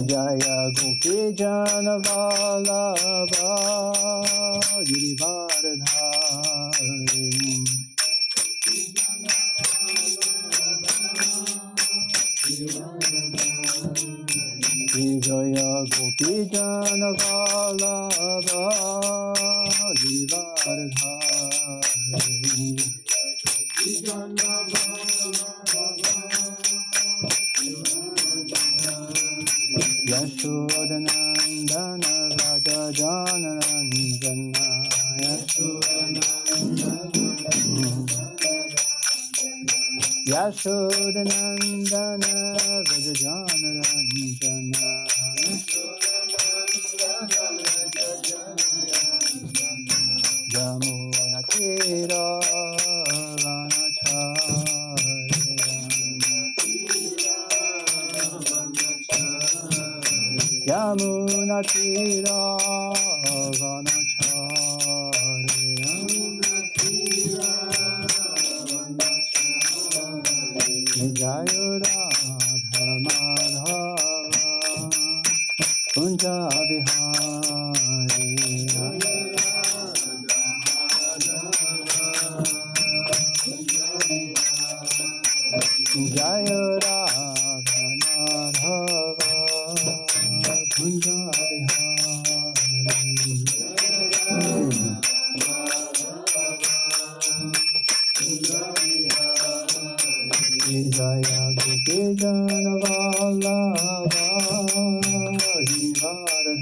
Jaya Gopi Jana Vallabha Girivardhari Jaya Gopi Jana Vallabha Girivardhari Yashodanandana Raja Jananandana Yashodanandana Raja Jananandana Yamuna Tira Yamuna Tira Vanachari Jaya Radha Madhava Kunja Bihari Jaya Radha Madhava Kunja Bihari Jaya Gopi Jana Vallabha Girivardhari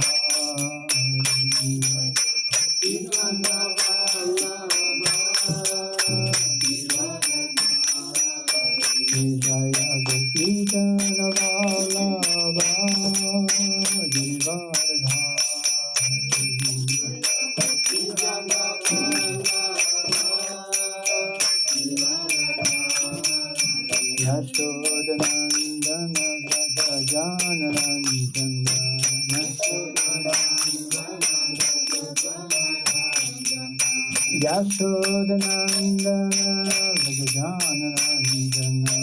Jaya Gopi Jana Vallabha Girivardhari Yashodanandana Raja Jananandana Yashodanandana Raja Jananandana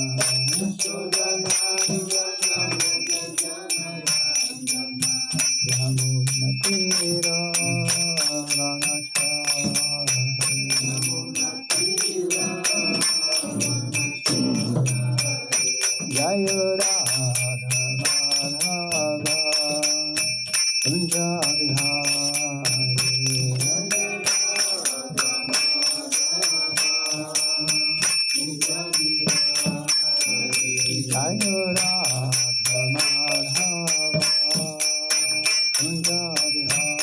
Yamuna Tira Jaya Radha Madhava Kunja Bihari Jaya Radha Madhava Kunja Bihari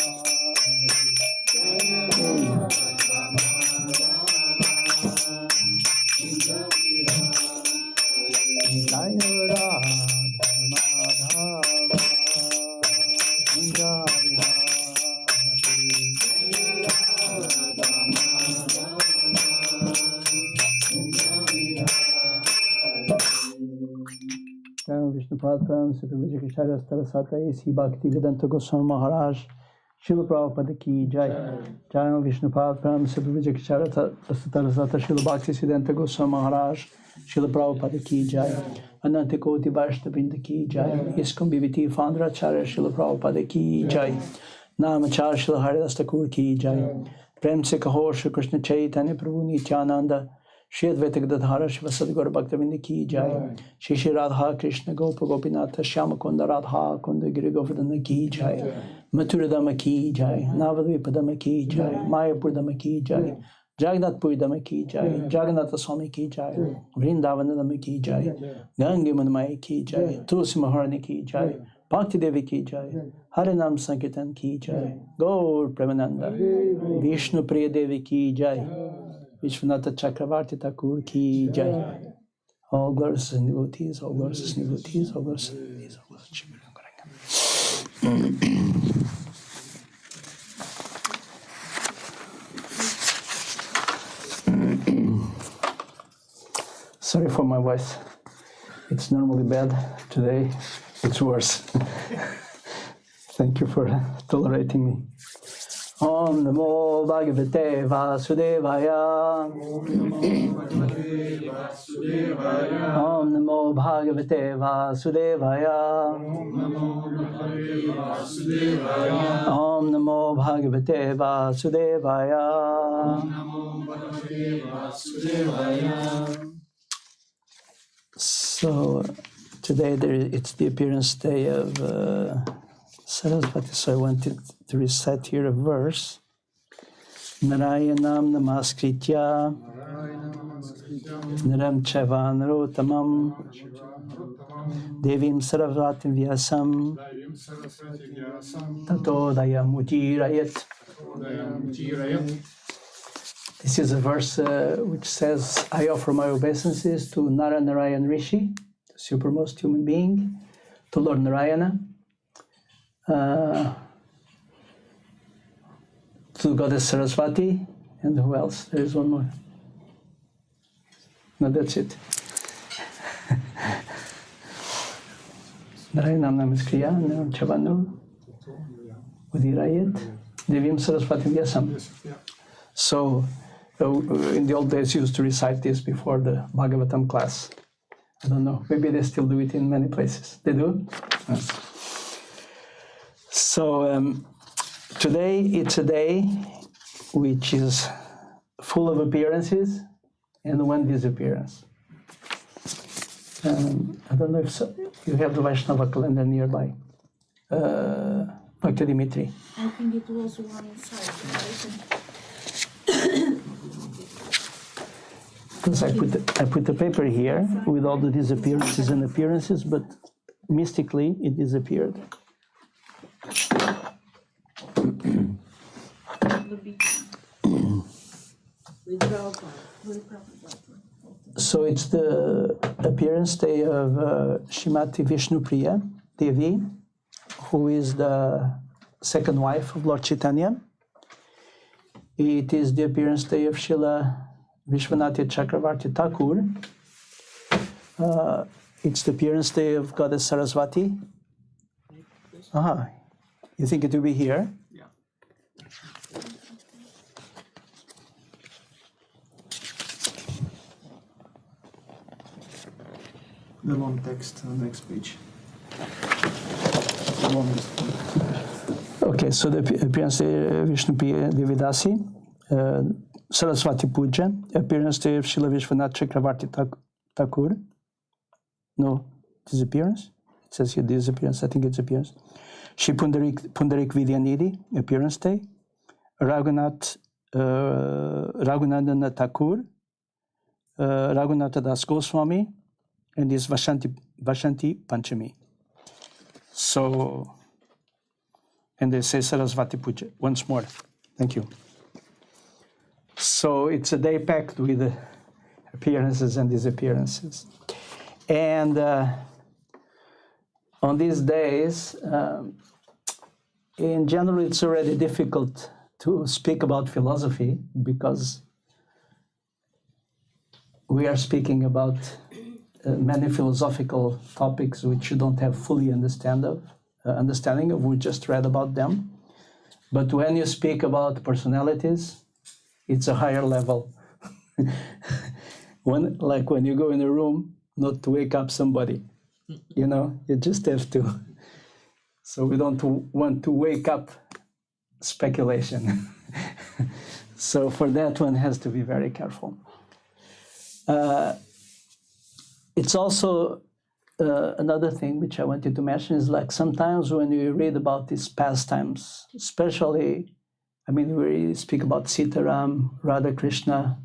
Jaya Radha Madhava Kunja Bihari Jaya Vishnupad Param Sri Vijay Kishara Saraswati Sri Bhaktivedanta Goswami Maharaj Srila Prabhupada Ki Jai Jaya Vishnupad Param Sri Vijay Kishara Saraswati Srila Bhaktivedanta Goswami Maharaj Srila Prabhupada Ki Jai Ananta Koti Vaishnavrinda Ki Jai Iskam Bhiviti Fandracharya Srila Prabhupada Ki Jai Namachar Srila Haridas Thakur Ki Jai Prem Se Kaho Shri Krishna Chaitanya Prabhu Nityananda Shri Advaita Gadadhara Shiva Sadguru Bhaktivinoda Ki Jai Shri Shri Radha Krishna Gopa Gopinatha Shyama Kunda Radha Kunda Giri Govardhana Ki Jai Mathura Dhamma Ki Jai Navadvipa Dhamma Ki Jai Mayapur Dhamma Ki Jai Jagannath Puri Dhamma Ki Jai Jagannath Swami Ki Jai Vrindavana Dhamma Ki Jai Gange Manmaya Ki Jai Tulsi Maharani Ki Jai Bhakti Devi Ki Jai Harinam Sankirtan Ki Jai Gaur Premananda Vishnu Priya Devi Ki Jai Vishwanatha Chakravarti Thakur Ki Jai. All glories and devotees, all glories and devotees, all glories and devotees, all glories and devotees. Sorry for my voice. It's normally bad. Today it's worse. Thank you for tolerating me. Om Namo Bhagavate Vasudevaya. Om Namo Bhagavate Vasudevaya. Om Namo Bhagavate Vasudevaya. So today it's the appearance day of Saraswati, so I wanted to recite here a verse. Narayanam namaskritya Naram Chaiva Narottamam Devim Saraswatim Vyasam Tato Dayam Ujirayat. This is a verse which says, I offer my obeisances to Narayan Rishi, the supermost human being, to Lord Narayana, to Goddess Saraswati, and who else? There is one more. No, that's it. Narayanam Namaskriya, Naram Chavanu, Udirayat, Devim Saraswati Vyasam. So, in the old days, used to recite this before the Bhagavatam class. I don't know, maybe they still do it in many places. They do? Yes. So, today it's a day which is full of appearances and one disappearance. I don't know if you have the Vaishnava calendar nearby. Dr. Dimitri. I think it was one inside. Because I put the paper here with all the disappearances and appearances, but mystically it disappeared. So it's the appearance day of Shrimati Vishnupriya Devi, who is the second wife of Lord Chaitanya. It is the appearance day of Srila Vishwanath Chakravarti Thakur. It's the appearance day of Goddess Saraswati. You think it will be here? Yeah. The long text on the next page. The longest one. Okay, so the appearance day of Vishnupriya Devidasi, Saraswati Puja, appearance day of Srila Vishwanath Chakravarti Thakur. No, disappearance? It says here disappearance, I think it's appearance. Shri Pundarik Vidyanidhi, appearance day. Raghunandana Thakur, Raghunatha Das Goswami, and this Vashanti Panchami. So, and they say Saraswati Puja once more. Thank you. So it's a day packed with appearances and disappearances. And on these days, in general, it's already difficult to speak about philosophy because we are speaking about many philosophical topics which you don't have fully understanding of. We just read about them. But when you speak about personalities, it's a higher level. When you go in a room, not to wake up somebody, you just have to. So we don't want to wake up speculation. So for that, one has to be very careful. It's also another thing which I wanted to mention is like sometimes when you read about these pastimes, especially, we speak about Sitaram, Radha Krishna,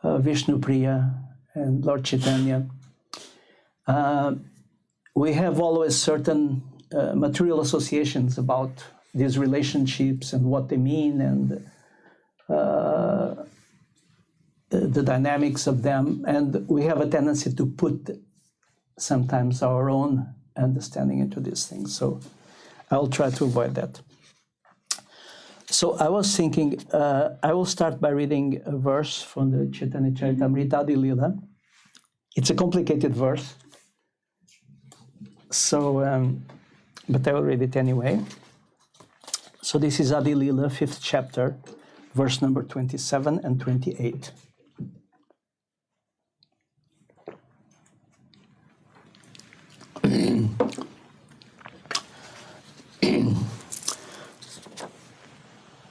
Vishnupriya, and Lord Chaitanya. We have always certain material associations about these relationships and what they mean and the dynamics of them, and we have a tendency to put sometimes our own understanding into these things. So I'll try to avoid that. So I was thinking, I will start by reading a verse from the Chaitanya Charitamrita Adi Lila. It's a complicated verse, so but I will read it anyway. So this is Adi Lila, 5th chapter, verse number 27 and 28.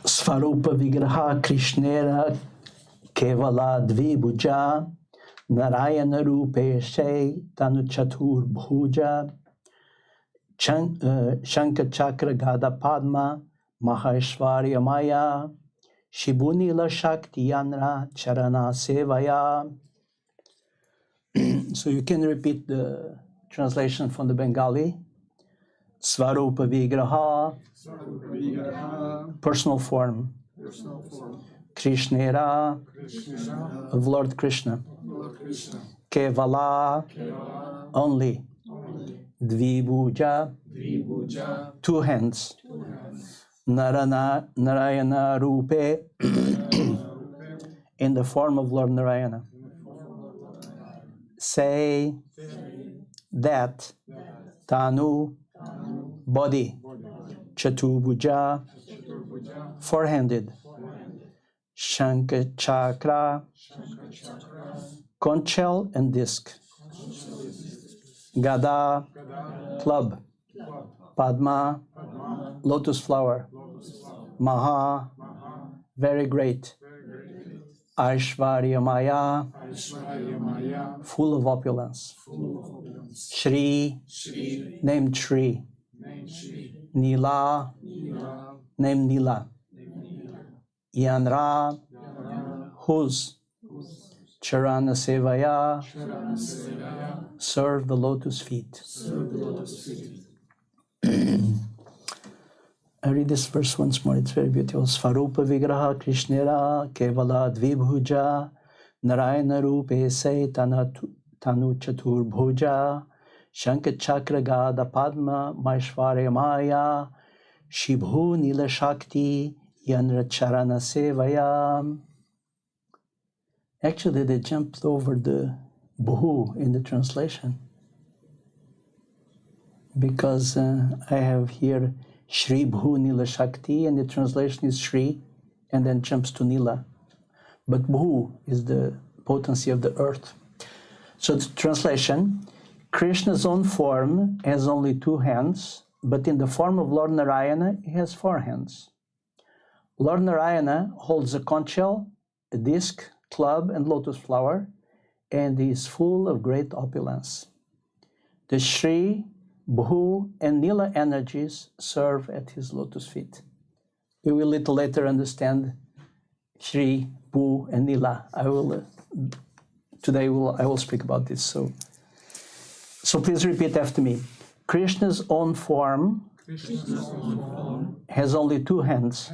Svarupa Vigraha Krishnera Kevala Dvibhuja Narayana Rupeshe Tanuchatur Bhuja Shankha Chakra Gada Padma Maheshwarya Maya Shibunila Shakti Yanra Charana Sevaya. So you can repeat the translation from the Bengali. Svarupa Vigraha, personal form. Krishnera, of Lord Krishna. Kevala, only. Dvibhuja, two hands. Narayana Rupe, in the form of Lord Narayana. Say that Tanu, body. Chatubhuja, four-handed. Shankha Chakra, conch shell and disc. Gada, club. Padma, lotus flower. Maha, very great. Aishwarya Maya, full of opulence. Shri, named Shri. Nila, named Nila. Yanra, whose. Charana Sevaya, serve the lotus feet. I read this verse once more, it's very beautiful. Svarupa Vigraha Krishnera Kevala Dvibhuja Narayana Rupe Se Tanu Chatur Bhuja Shankha Chakra Gada Padma Maheshwarya Maya Shibhu Nila Shakti Yanra Charana Sevaya. Actually, they jumped over the Bhu in the translation because I have here Shri Bhu Nila Shakti, and the translation is Shri, and then jumps to Nila. But Bhu is the potency of the earth. So the translation, Krishna's own form has only two hands, but in the form of Lord Narayana, he has four hands. Lord Narayana holds a conch shell, a disc, club, and lotus flower, and he is full of great opulence. The Shri, Bhu, and Nila energies serve at his lotus feet. We will a little later understand Shri, Bhu, and Nila. I will speak about this. So please repeat after me. Krishna's own form has only two hands.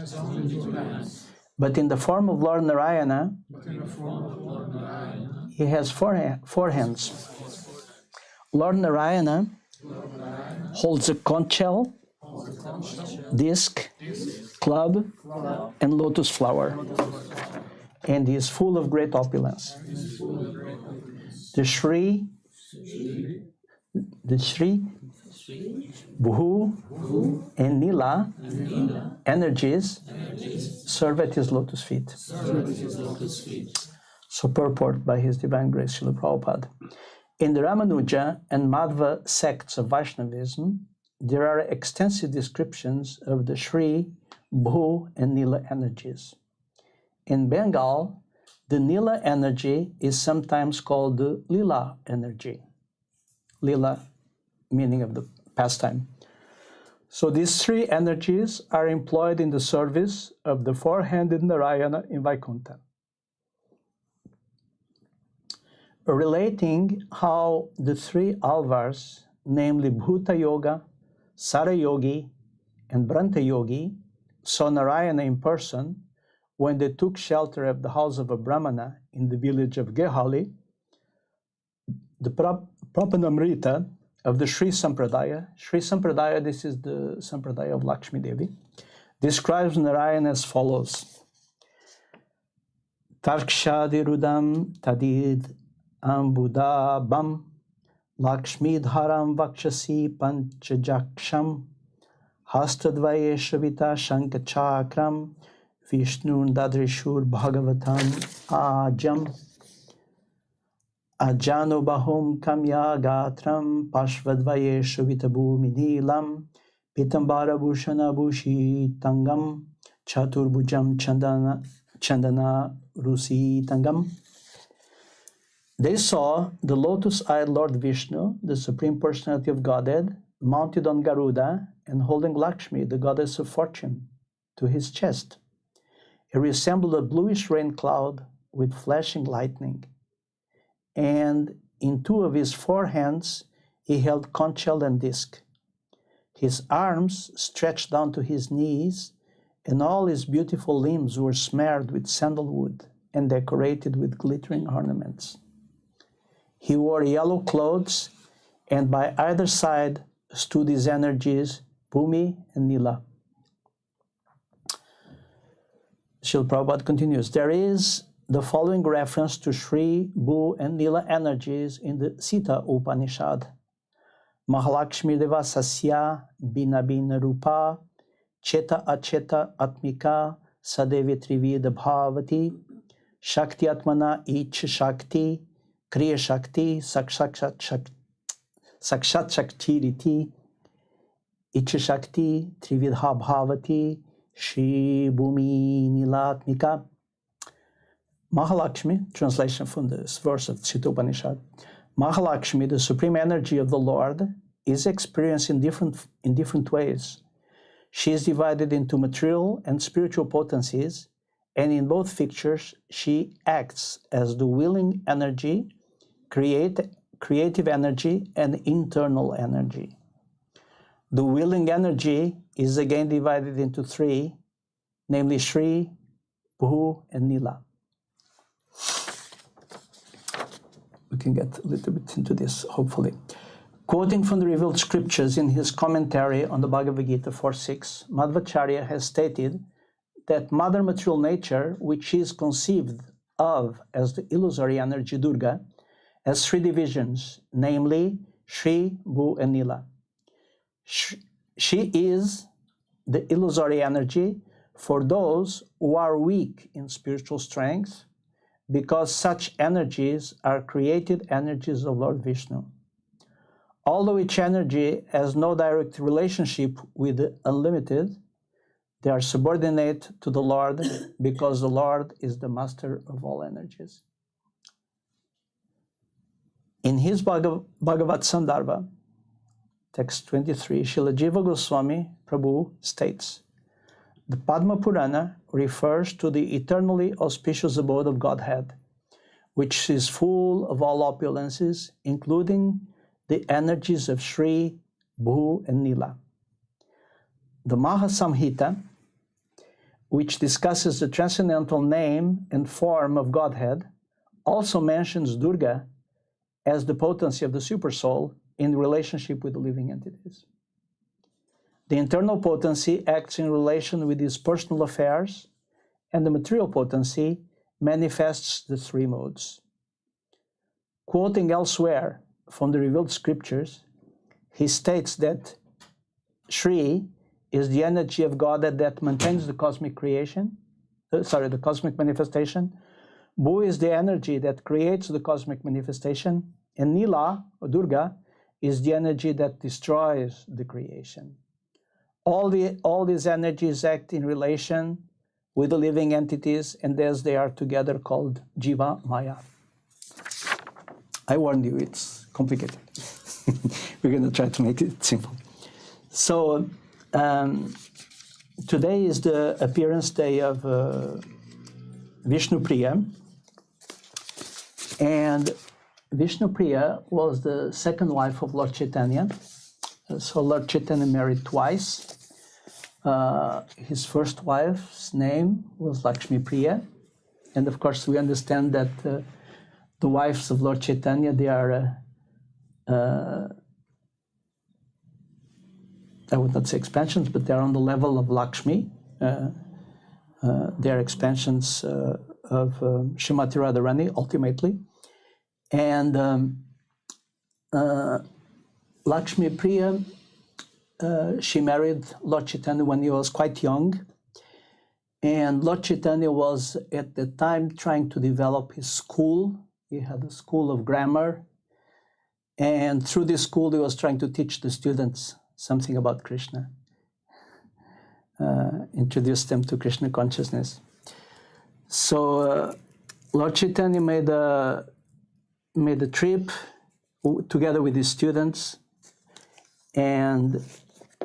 But in the form of Lord Narayana, he has four hands. Lord Narayana holds a conch shell, disc, club, and lotus flower, and he is full of great opulence. The Shri, Bhu, and Nila energies serve at his lotus feet. So purport by His Divine Grace Srila Prabhupada. In the Ramanuja and Madhva sects of Vaishnavism, there are extensive descriptions of the Shri, Bhu, and Nila energies. In Bengal, the Nila energy is sometimes called the Lila energy. Lila, meaning of the pastime. So these three energies are employed in the service of the four-handed Narayana in Vaikuntha. Relating how the three alvars, namely Bhuta Yoga, Sara Yogi, and Branta Yogi, saw Narayana in person when they took shelter at the house of a Brahmana in the village of Gehali. The Prapanamrita of the Sri Sampradaya, this is the Sampradaya of Lakshmi Devi, describes Narayana as follows. Tarkshadirudam tadid ambudabam Lakshmi dharam vakshasi panchajaksham Hastadvaye Shavita Shankachakram Vishnun Dadrishur Bhagavatam Ajam Ajanu Bahum Kamya Gatram Pashvadvaye Shavita Bhumi Nilam Pitambara Bhushana Bhushi Tangam Chaturbhujam Chandana Rusi Tangam. They saw the lotus-eyed Lord Vishnu, the Supreme Personality of Godhead, mounted on Garuda and holding Lakshmi, the goddess of fortune, to his chest. He resembled a bluish rain cloud with flashing lightning. And in two of his forehands, he held conch shell and disc. His arms stretched down to his knees, and all his beautiful limbs were smeared with sandalwood and decorated with glittering ornaments. He wore yellow clothes, and by either side stood his energies, Bhumi and Nila. Srila Prabhupada continues, there is the following reference to Shri, Bhu, and Nila energies in the Sita Upanishad. Mahalakshmi Deva Sasya Bina Bina Rupa Cheta Acheta Atmika Sadevi Trivida Bhavati Shakti Atmana Ich Shakti Kriya Shakti Sakshat Shakti Riti Icha Shakti Trividha Bhavati Shri Bhumi Nilatmika. Mahalakshmi, translation from this verse of Sita Upanishad. Mahalakshmi, the supreme energy of the Lord, is experienced in different ways. She is divided into material and spiritual potencies, and in both pictures, she acts as the willing energy, creative energy, and internal energy. The willing energy is again divided into three, namely Shri, Bhu, and Nila. We can get a little bit into this, hopefully. Quoting from the revealed scriptures in his commentary on the Bhagavad Gita 4.6, Madhvacharya has stated that Mother Material Nature, which is conceived of as the illusory energy Durga, has three divisions, namely Shri, Bhu, and Nila. She is the illusory energy for those who are weak in spiritual strength, because such energies are created energies of Lord Vishnu. Although each energy has no direct relationship with the unlimited, they are subordinate to the Lord because the Lord is the master of all energies. In his Bhagavat Sandarbha, text 23, Srila Jiva Goswami Prabhu states, the Padma Purana refers to the eternally auspicious abode of Godhead, which is full of all opulences, including the energies of Shri, Bhu, and Nila. The Mahasamhita, which discusses the transcendental name and form of Godhead, also mentions Durga as the potency of the Supersoul in relationship with the living entities. The internal potency acts in relation with his personal affairs, and the material potency manifests the three modes. Quoting elsewhere from the revealed scriptures, he states that Shri is the energy of God that maintains the cosmic creation, the cosmic manifestation. Bhu is the energy that creates the cosmic manifestation, and Nila, or Durga, is the energy that destroys the creation. All these energies act in relation with the living entities, and thus they are together called Jiva Maya. I warned you, it's complicated. We're going to try to make it simple. So today is the appearance day of Vishnu Priya, and Vishnu Priya was the second wife of Lord Chaitanya. So Lord Chaitanya married twice. His first wife's name was Lakshmi Priya, and of course we understand that the wives of Lord Chaitanya, they are I would not say expansions, but they are on the level of Lakshmi. They are expansions of Srimati Radharani ultimately, and Lakshmi Priya she married Lord Chaitanya when he was quite young. And Lord Chaitanya was at the time trying to develop his school. He had a school of grammar. And through this school, he was trying to teach the students something about Krishna, introduce them to Krishna consciousness. So Lord Chaitanya made a trip together with his students, and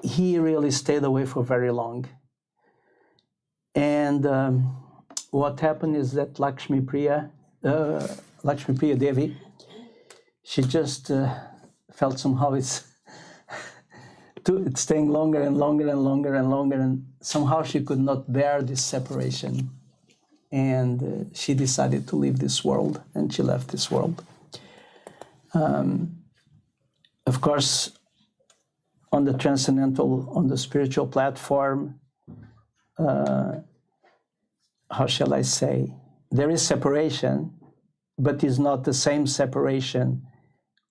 he really stayed away for very long. And what happened is that Lakshmi Priya Devi, she just felt somehow it's staying longer and longer and longer and longer, and somehow she could not bear this separation. And she decided to leave this world, and she left this world. Of course, on the transcendental, on the spiritual platform, how shall I say, there is separation, but it's not the same separation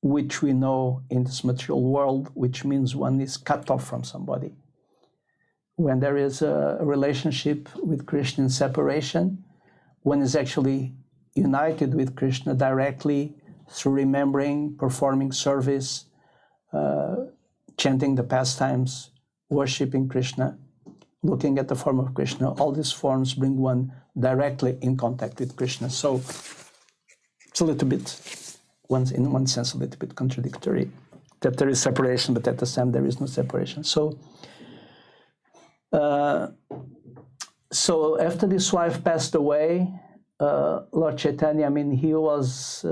which we know in this material world, which means one is cut off from somebody. When there is a relationship with Krishna in separation, one is actually united with Krishna directly through remembering, performing service, chanting the pastimes, worshipping Krishna, looking at the form of Krishna. All these forms bring one directly in contact with Krishna. So it's a little bit, in one sense, a little bit contradictory, that there is separation, but at the same there is no separation. So after this wife passed away, Lord Chaitanya, he was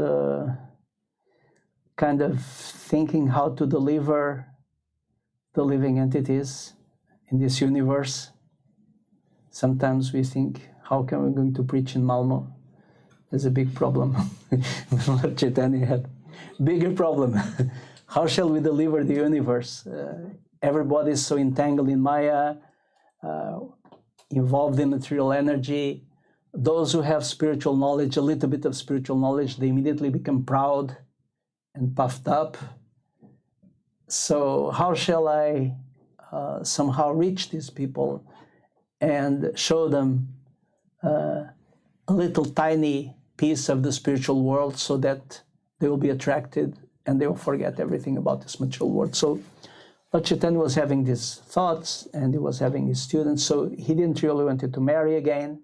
kind of thinking how to deliver the living entities in this universe. Sometimes we think, how can we going to preach in Malmo? There's a big problem. Lord Chaitanya had bigger problem. How shall we deliver the universe? Everybody is so entangled in Maya, involved in material energy. Those who have spiritual knowledge, a little bit of spiritual knowledge, they immediately become proud and puffed up. So how shall I somehow reach these people and show them a little tiny piece of the spiritual world so that they will be attracted and they will forget everything about this material world? So Lord Chaitanya was having these thoughts, and he was having his students, so he didn't really want to marry again.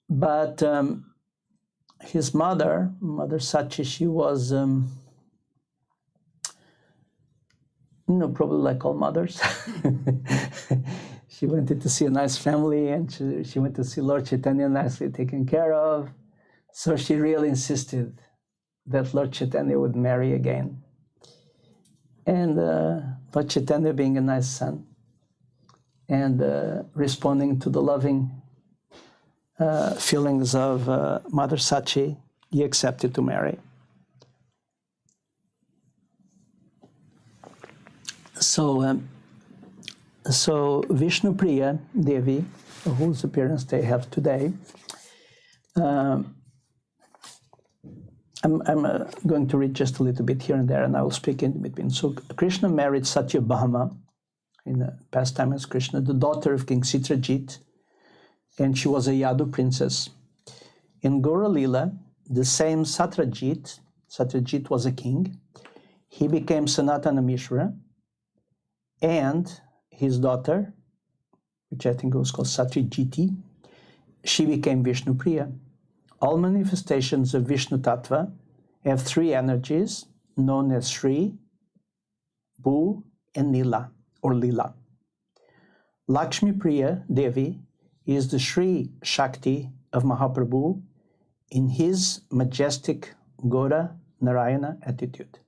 But his mother Sachi, she was, probably like all mothers. She wanted to see a nice family, and she wanted to see Lord Chaitanya nicely taken care of. So she really insisted that Lord Chaitanya would marry again. And Lord Chaitanya, being a nice son and responding to the loving feelings of Mother Sachi, he accepted to marry. So Vishnu Priya Devi, whose appearance they have today, I'm going to read just a little bit here and there, and I will speak in between. So Krishna married Satyabhama, in the past time as Krishna, the daughter of King Citrajit, and she was a Yadu princess. In Gaura Lila, the same Satyajit was a king. He became Sanatana Mishra, and his daughter, which I think was called Satyajiti, she became Vishnu Priya. All manifestations of Vishnu Tattva have three energies known as Sri, Bhu, and Nila, or Lila. Lakshmi Priya Devi is the Sri Shakti of Mahaprabhu in his majestic Gaura Narayana attitude.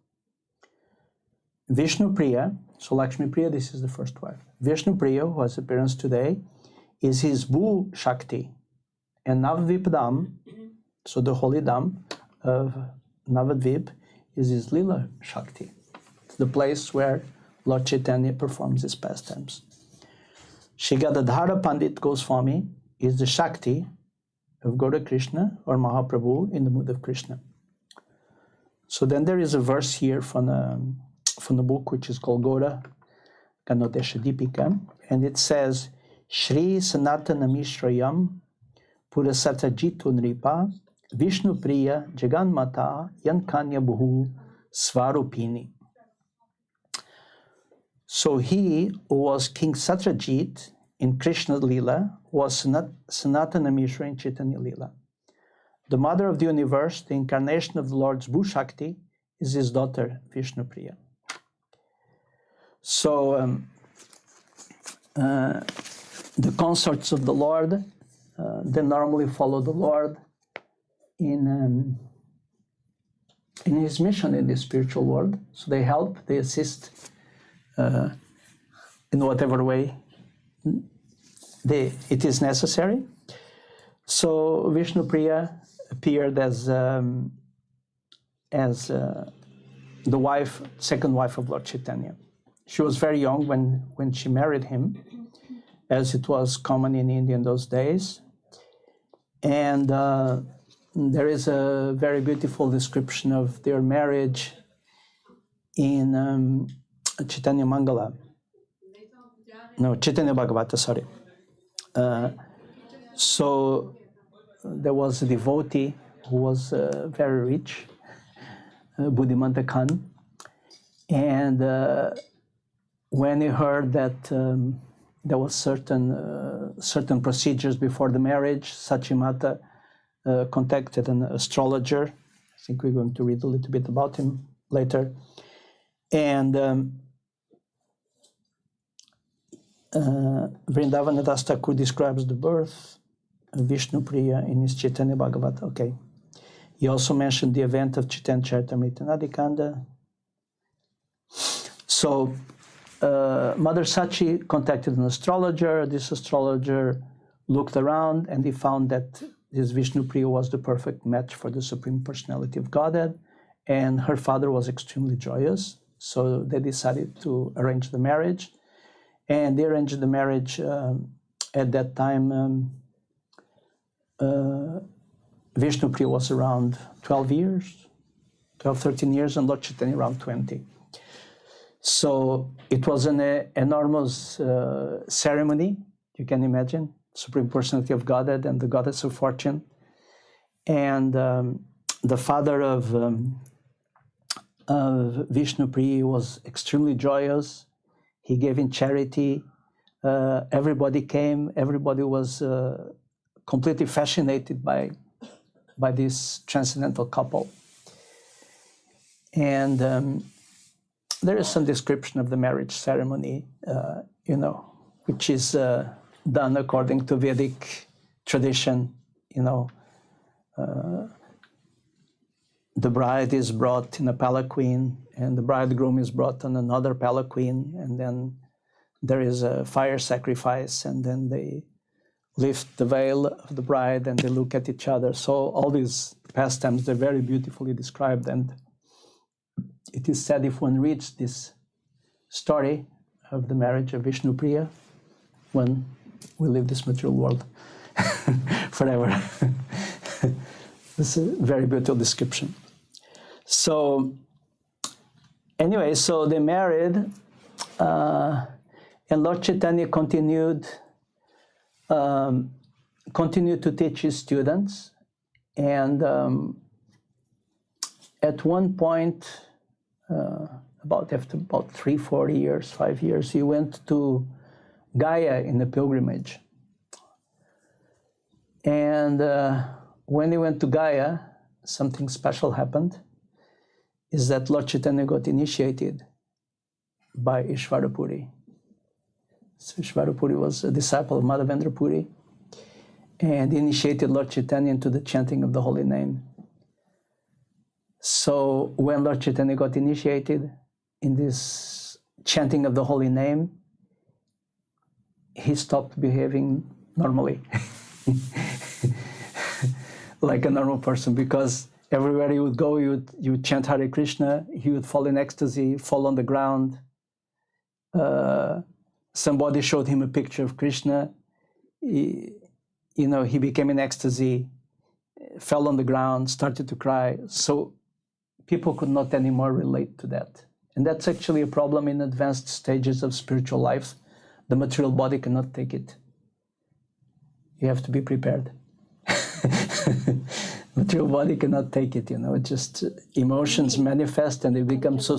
Vishnu Priya, so Lakshmi Priya, this is the first wife. Vishnu Priya, who has appearance today, is his Bhu Shakti. And Navadvipdam, so the holy Dham of Navadvip, is his Lila Shakti, the place where Lord Chaitanya performs his pastimes. Shigadadhara Pandit Goswami is the Shakti of Gaura Krishna, or Mahaprabhu, in the mood of Krishna. So then there is a verse here from the book which is called Gaura Ganodesha Deepika, and it says, Shri Sanatana Mishrayam Purasatajito Nripa Vishnu Priya Jaganmata Yankanya Buhu Svarupini. So he who was King Satrajit in Krishna Lila was Sanatana Mishra in Chaitanya Lila. The mother of the universe, the incarnation of the Lord's Bhushakti, is his daughter Vishnupriya. So the consorts of the Lord, they normally follow the Lord in his mission in the spiritual world. So they help, they assist in whatever way it is necessary. So Vishnupriya appeared as the second wife of Lord Chaitanya. She was very young when she married him, as it was common in India in those days. And there is a very beautiful description of their marriage in Chaitanya Mangala. No, Chaitanya Bhagavata, sorry. So there was a devotee who was very rich, Buddhimanta Khan, and when he heard that there was certain procedures before the marriage, Sachimata contacted an astrologer. I think we're going to read a little bit about him later. And Vrindavan Das Thakur describes the birth of Vishnupriya in his Chaitanya Bhagavata. Okay. He also mentioned the event of Chaitanya Charitamrita Nadikanda. So Mother Sachi contacted an astrologer. This astrologer looked around and he found that this Vishnupriya was the perfect match for the Supreme Personality of Godhead, and her father was extremely joyous. So they decided to arrange the marriage, and they arranged the marriage at that time. Vishnupriya was around 12, 13 years, and Lord Chaitanya around 20. So it was an enormous ceremony, you can imagine, Supreme Personality of Godhead and the Goddess of Fortune. And the father of Vishnupriya was extremely joyous. He gave in charity. Everybody came. Everybody was completely fascinated by this transcendental couple. And there is some description of the marriage ceremony, which is done according to Vedic tradition. The bride is brought in a palanquin, and the bridegroom is brought on another palanquin, and then there is a fire sacrifice, and then they lift the veil of the bride and they look at each other. So all these pastimes, they're very beautifully described, and it is said if one reads this story of the marriage of Vishnupriya, one will leave this material world forever. This is a very beautiful description. So anyway, so they married, and Lord Chaitanya continued to teach his students, and at one point, after about 3-4 years, 5 years, he went to Gaya in a pilgrimage. And when he went to Gaya, something special happened, is that Lord Chaitanya got initiated by Ishvarapuri. So Ishvarapuri was a disciple of Madhavendra Puri, and he initiated Lord Chaitanya into the chanting of the holy name. So when Lord Chaitanya got initiated in this chanting of the holy name, he stopped behaving normally, like a normal person, because everywhere he would go, you would chant Hare Krishna, he would fall in ecstasy, fall on the ground. Somebody showed him a picture of Krishna. He became in ecstasy, fell on the ground, started to cry. So people could not anymore relate to that. And that's actually a problem in advanced stages of spiritual life. The material body cannot take it. You have to be prepared. Material body cannot take it, It's just emotions manifest and they become so...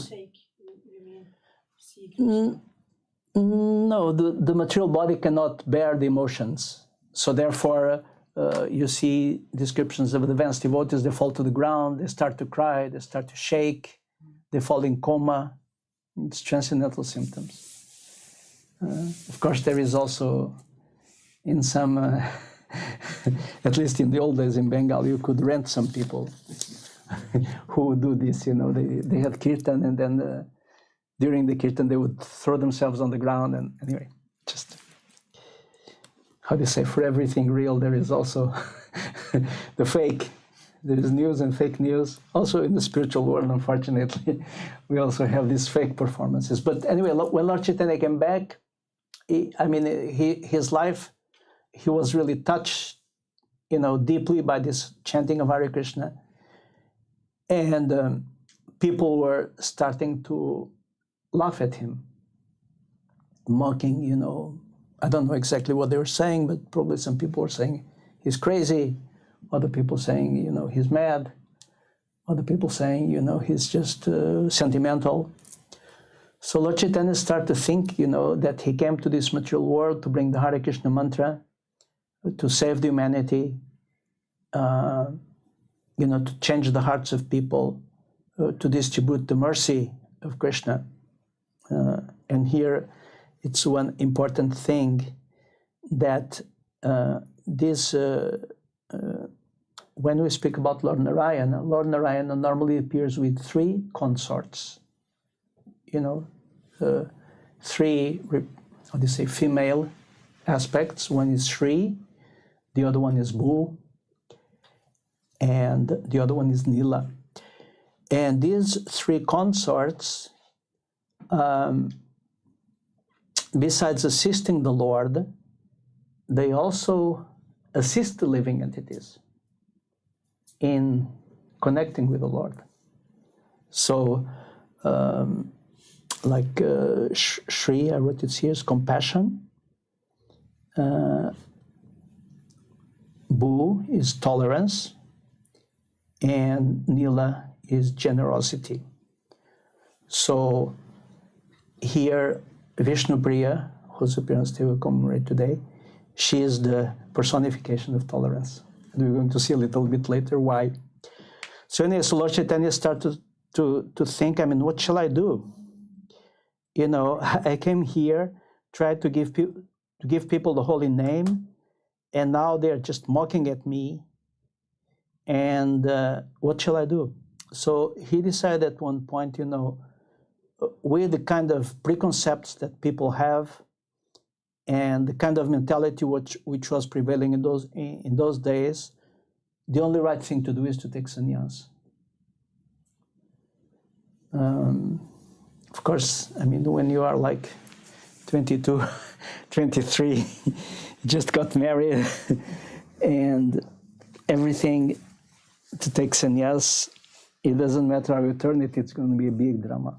No, the material body cannot bear the emotions. So therefore, you see descriptions of advanced devotees, they fall to the ground, they start to cry, they start to shake, they fall in coma. It's transcendental symptoms. Of course, there is also in some, at least in the old days in Bengal, you could rent some people who would do this, they had kirtan, and then during the kirtan they would throw themselves on the ground, and anyway, just, how do you say, for everything real there is also the fake. There is news and fake news. Also in the spiritual world, unfortunately, we also have these fake performances. But anyway, when Lord Chaitanya came back, his life, he was really touched, deeply by this chanting of Hare Krishna. And people were starting to laugh at him, mocking, I don't know exactly what they were saying, but probably some people were saying he's crazy. Other people saying, he's mad. Other people saying, he's just sentimental. So Lord Chaitanya started to think, that he came to this material world to bring the Hare Krishna mantra, to save the humanity, to change the hearts of people, to distribute the mercy of Krishna. And here, it's one important thing that when we speak about Lord Narayana normally appears with three consorts, three, female aspects. One is Shri, the other one is Bhu, and the other one is Nila. And these three consorts, besides assisting the Lord, they also assist the living entities in connecting with the Lord. So, Shri, I wrote it here, is compassion. Bhu is tolerance. And Nila is generosity. So, here, Vishnu Priya, whose appearance they will commemorate today, she is the personification of tolerance. And we're going to see a little bit later why. So anyway, so Lord Chaitanya started to think, what shall I do? I came here, tried to give people the holy name, and now they're just mocking at me. And what shall I do? So he decided at one point, with the kind of preconcepts that people have and the kind of mentality which was prevailing in those days, the only right thing to do is to take sannyas. Of course, when you are like 22, 23, just got married and everything, to take sannyas, it doesn't matter how you turn it, it's going to be a big drama.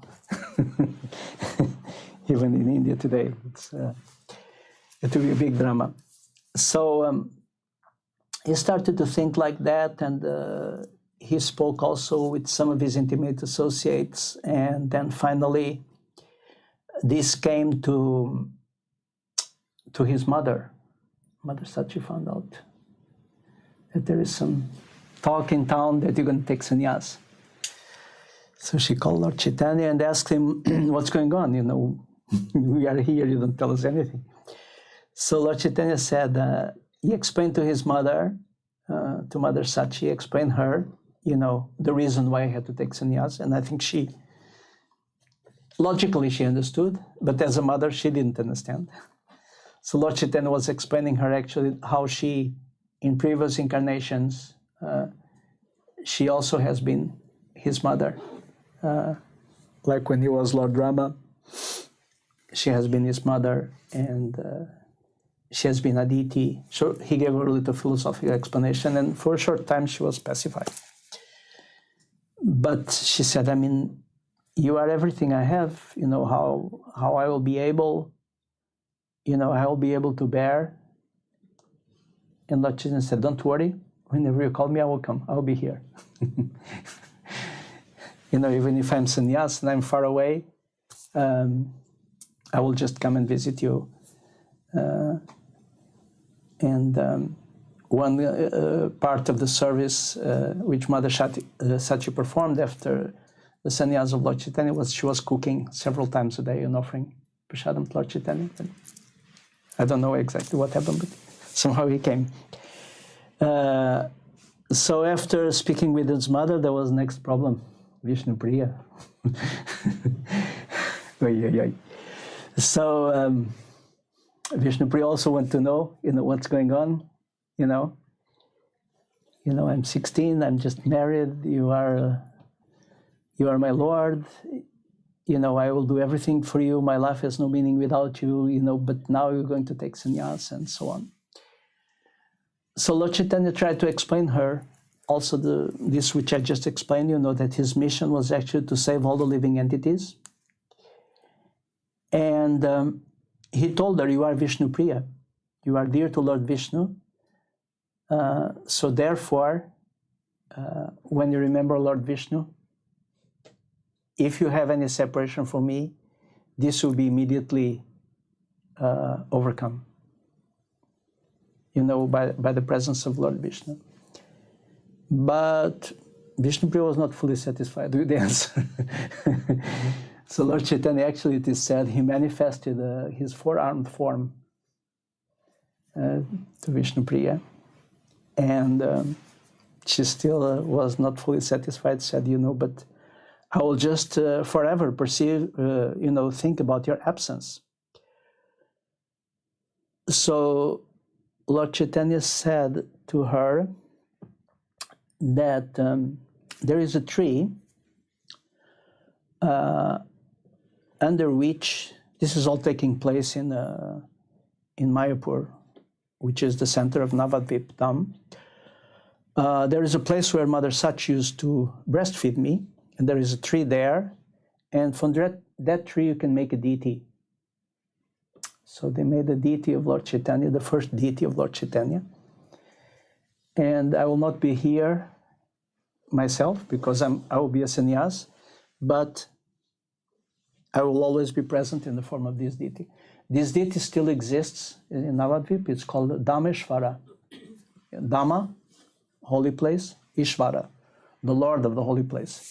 Even in India today, it will be a big drama. So he started to think like that, and he spoke also with some of his intimate associates, and then finally this came to his mother. Mother Sachi found out that there is some talk in town that you're going to take sannyas. So she called Lord Chaitanya and asked him, what's going on? We are here, you don't tell us anything. So Lord Chaitanya said, he explained to his mother, to Mother Sachi, explained her, the reason why I had to take sannyas. And I think logically she understood, but as a mother, she didn't understand. So Lord Chaitanya was explaining her actually how she, in previous incarnations, she also has been his mother. Like when he was Lord Rama, she has been his mother, and she has been Aditi. So he gave her a little philosophical explanation, and for a short time she was pacified. But she said, you are everything I have, how I will be able, I will be able to bear. And Lord Chaitanya said, don't worry, whenever you call me, I will come, I will be here. Even if I'm sannyas and I'm far away, I will just come and visit you. One part of the service which Mother Sachi performed after the sannyas of Lord Chaitanya was she was cooking several times a day and offering prasadam to Lord Chaitanya. I don't know exactly what happened, but somehow he came. So after speaking with his mother, there was next problem, Vishnu Priya. So Vishnu Priya also want to know, what's going on. I'm 16. I'm just married. You are my Lord. I will do everything for you. My life has no meaning without you. But now you're going to take sannyas and so on. So Lord Chaitanya tried to explain her also this which I just explained. That his mission was actually to save all the living entities. And he told her, you are Vishnu Priya. You are dear to Lord Vishnu. So therefore, when you remember Lord Vishnu, if you have any separation from me, this will be immediately overcome, by the presence of Lord Vishnu. But Vishnu Priya was not fully satisfied with the answer. So Lord Chaitanya, actually it is said, he manifested his four-armed form to Vishnu Priya. And she still was not fully satisfied, said, but I will just forever perceive, think about your absence. So Lord Chaitanya said to her that there is a tree under which, this is all taking place in Mayapur, which is the center of Navadvip Dham. There is a place where Mother Sachi used to breastfeed me, and there is a tree there, and from that tree you can make a deity. So they made a deity of Lord Chaitanya, the first deity of Lord Chaitanya. And I will not be here myself because I will be a sannyas, but I will always be present in the form of this deity. This deity still exists in Navadvip. It's called Dhameshvara. Dhamma, holy place, Ishvara, the Lord of the holy place.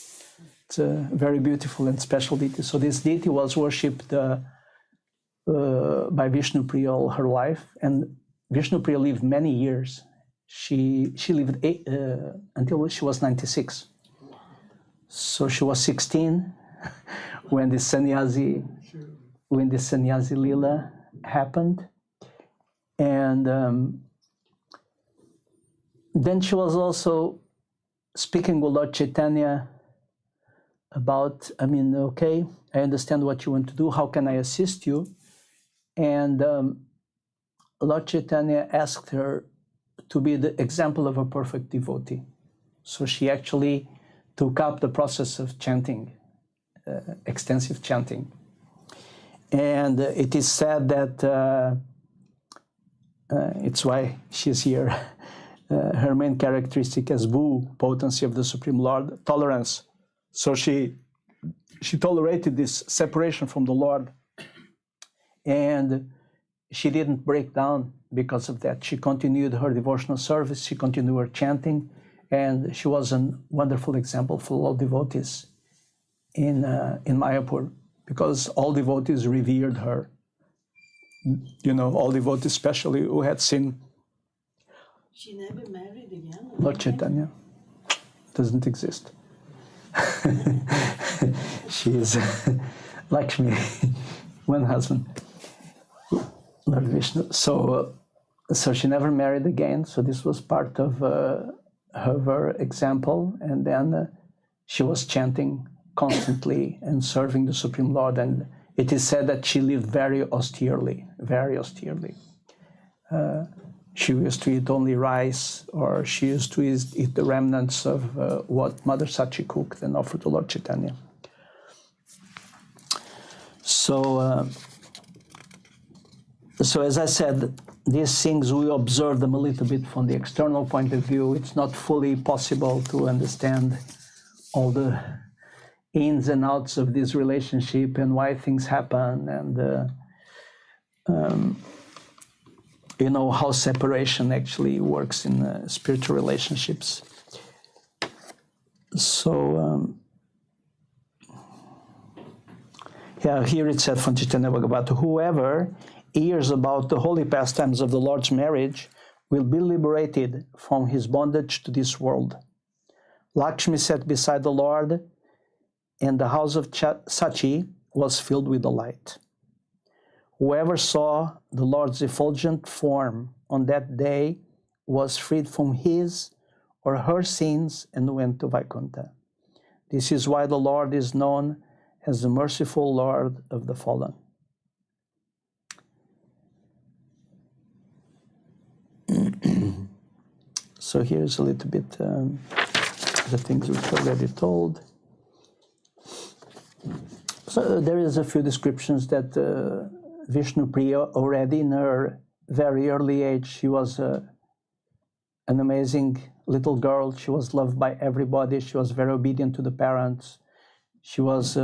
It's a very beautiful and special deity. So this deity was worshipped by Vishnu Priya all her life, and Vishnu Priya lived many years. She lived until she was 96. So she was 16 when the sannyasi lila happened, and then she was also speaking with Lord Chaitanya about, okay, I understand what you want to do. How can I assist you? And Lord Chaitanya asked her to be the example of a perfect devotee. So she actually took up the process of chanting, extensive chanting. And it is said that it's why she's here. Her main characteristic is Vu, potency of the Supreme Lord, tolerance. So she tolerated this separation from the Lord, and she didn't break down because of that. She continued her devotional service, she continued her chanting, and she was a wonderful example for all devotees in Mayapur, because all devotees revered her. All devotees, especially who had seen She never married again? Lord Chaitanya. Doesn't exist. She is Lakshmi, one husband, Lord Vishnu. So she never married again. So this was part of her example. And then she was chanting constantly and serving the Supreme Lord. And it is said that she lived very austerely, very austerely. She used to eat only rice, or she used to eat the remnants of what Mother Sachi cooked and offered to Lord Chaitanya. So as I said, these things, we observe them a little bit from the external point of view. It's not fully possible to understand all the ins and outs of this relationship and why things happen, and how separation actually works in spiritual relationships. So here it said from Chaitanya Bhagavata, whoever hears about the holy pastimes of the Lord's marriage will be liberated from his bondage to this world. Lakshmi sat beside the Lord, and the house of Sachi was filled with the light. Whoever saw the Lord's effulgent form on that day was freed from his or her sins and went to Vaikuntha. This is why the Lord is known as the merciful Lord of the fallen. So here's a little bit the things which are already told. So there is a few descriptions that Vishnu Priya, already in her very early age, she was an amazing little girl. She was loved by everybody. She was very obedient to the parents. She was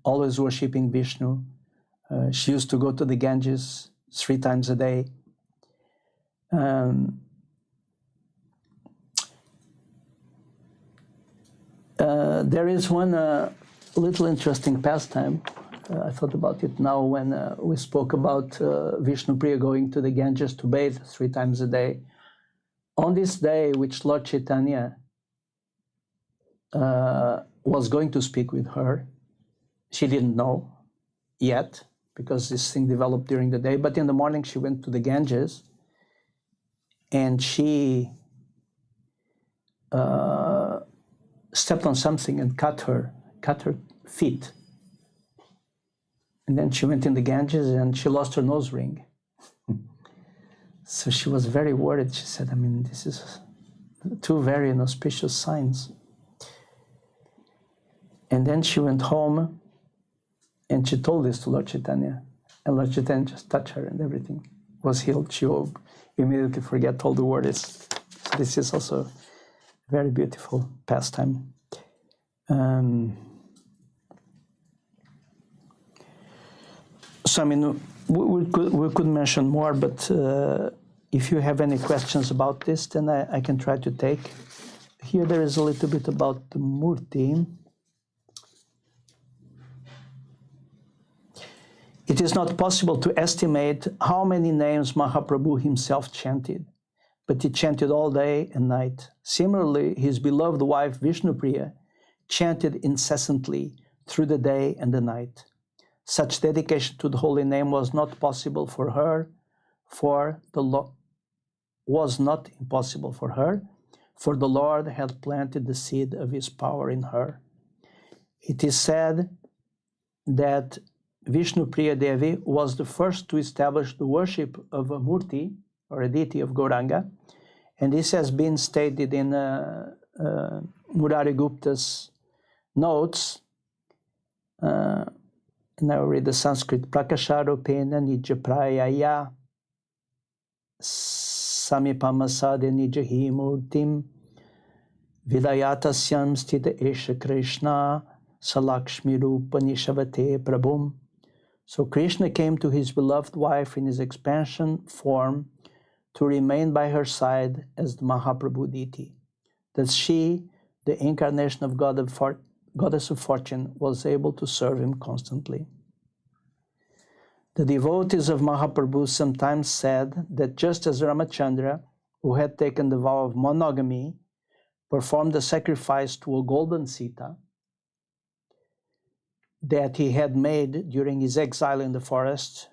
always worshipping Vishnu. She used to go to the Ganges 3 times a day. There is one little interesting pastime. I thought about it now when we spoke about Vishnu Priya going to the Ganges to bathe 3 times a day. On this day, which Lord Chaitanya was going to speak with her, she didn't know yet, because this thing developed during the day, but in the morning she went to the Ganges, and she stepped on something and cut her feet. And then she went in the Ganges and she lost her nose ring. So she was very worried. She said, this is 2 very inauspicious signs. And then she went home and she told this to Lord Chaitanya. And Lord Chaitanya just touched her and everything was healed. She will immediately forget all the worries. So this is also a very beautiful pastime. So we could mention more, but if you have any questions about this, then I can try to take. Here there is a little bit about the Murti. It is not possible to estimate how many names Mahaprabhu himself chanted, but he chanted all day and night. Similarly, his beloved wife Vishnupriya chanted incessantly through the day and the night. Such dedication to the holy name was not possible for her, for the Lord had planted the seed of his power in her. It is said that Vishnupriya Devi was the first to establish the worship of a Murti, or a deity of Gauranga, and this has been stated in Murari Gupta's notes. And I will read the Sanskrit. Prakasharopena nija prayaya samipamasade nijahi murtim vidayatasyam stita esha Krishna salakshmi rupa nishavate prabhum. So Krishna came to his beloved wife in his expansion form to remain by her side as the Mahaprabhu deity. That she, the incarnation of Goddess of Fortune, was able to serve him constantly. The devotees of Mahaprabhu sometimes said that just as Ramachandra, who had taken the vow of monogamy, performed a sacrifice to a golden Sita that he had made during his exile in the forest,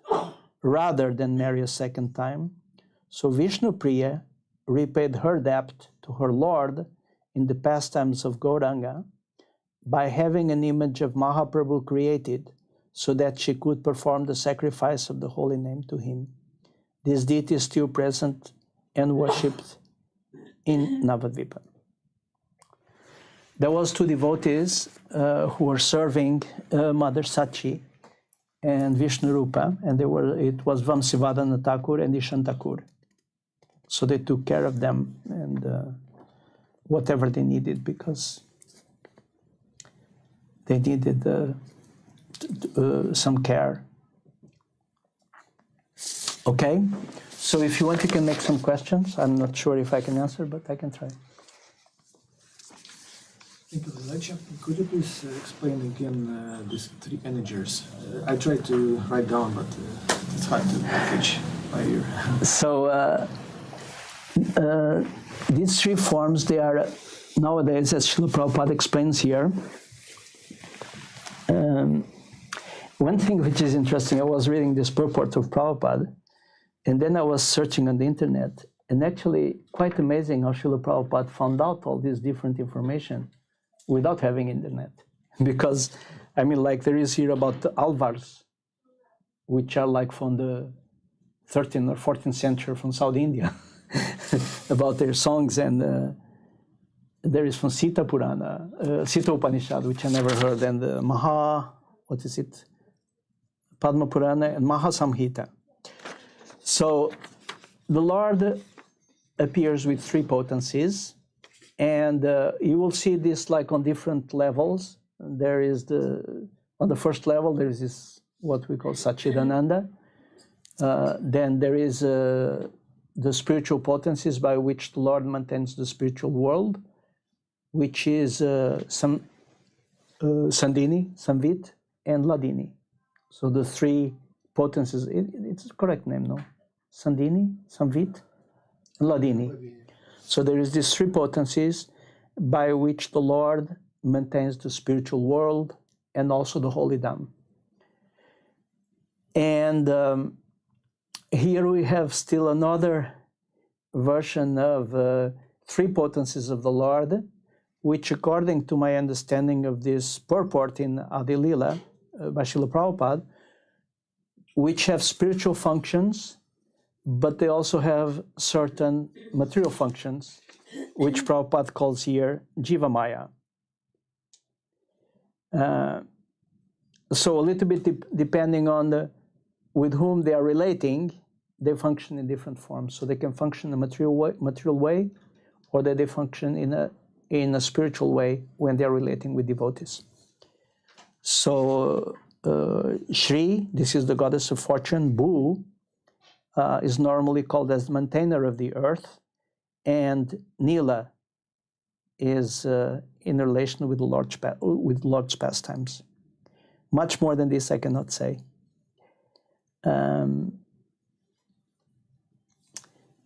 rather than marry a second time, so Vishnupriya repaid her debt to her Lord in the pastimes of Gauranga by having an image of Mahaprabhu created so that she could perform the sacrifice of the holy name to him. This deity is still present and worshipped in Navadvipa. There was 2 devotees who were serving Mother Sachi, and Vishnu Rupa, and it was Vamsivadana Thakur and Ishan Thakur. So they took care of them and whatever they needed, because they needed some care. Okay, so if you want, you can make some questions. I'm not sure if I can answer, but I can try. Thank you very much. Could you please explain again these three energies? I tried to write down, but it's hard to catch by ear. So these three forms, they are nowadays, as Srila Prabhupada explains here. One thing which is interesting, I was reading this purport of Prabhupada, and then I was searching on the internet, and actually quite amazing how Srila Prabhupada found out all this different information without having internet. Because, I mean, like there is here about the alvars, which are like from the 13th or 14th century from South India, about their songs, and there is from Sita Purana, Sita Upanishad, which I never heard, and what is it? Padma Purana and Mahasamhita. So the Lord appears with three potencies, and you will see this like on different levels. There is on the first level, there is this, what we call Satchidananda. Then there is the spiritual potencies by which the Lord maintains the spiritual world, which is Sandini, Samvit, and Ladini. So the three potencies, it's a correct name, no? Sandini, Samvit, and Ladini. So there is these three potencies by which the Lord maintains the spiritual world and also the holy Dham. And here we have still another version of three potencies of the Lord, which according to my understanding of this purport in Adi Lila by Srila Prabhupada, which have spiritual functions, but they also have certain material functions, which Prabhupada calls here Jiva Maya. So a little bit depending on with whom they are relating, they function in different forms. So they can function in a material way, or they function in a spiritual way when they are relating with devotees. So Shri, this is the goddess of fortune. Bhu is normally called as the maintainer of the earth, and Nila is in relation with the Lord's pastimes. Much more than this I cannot say.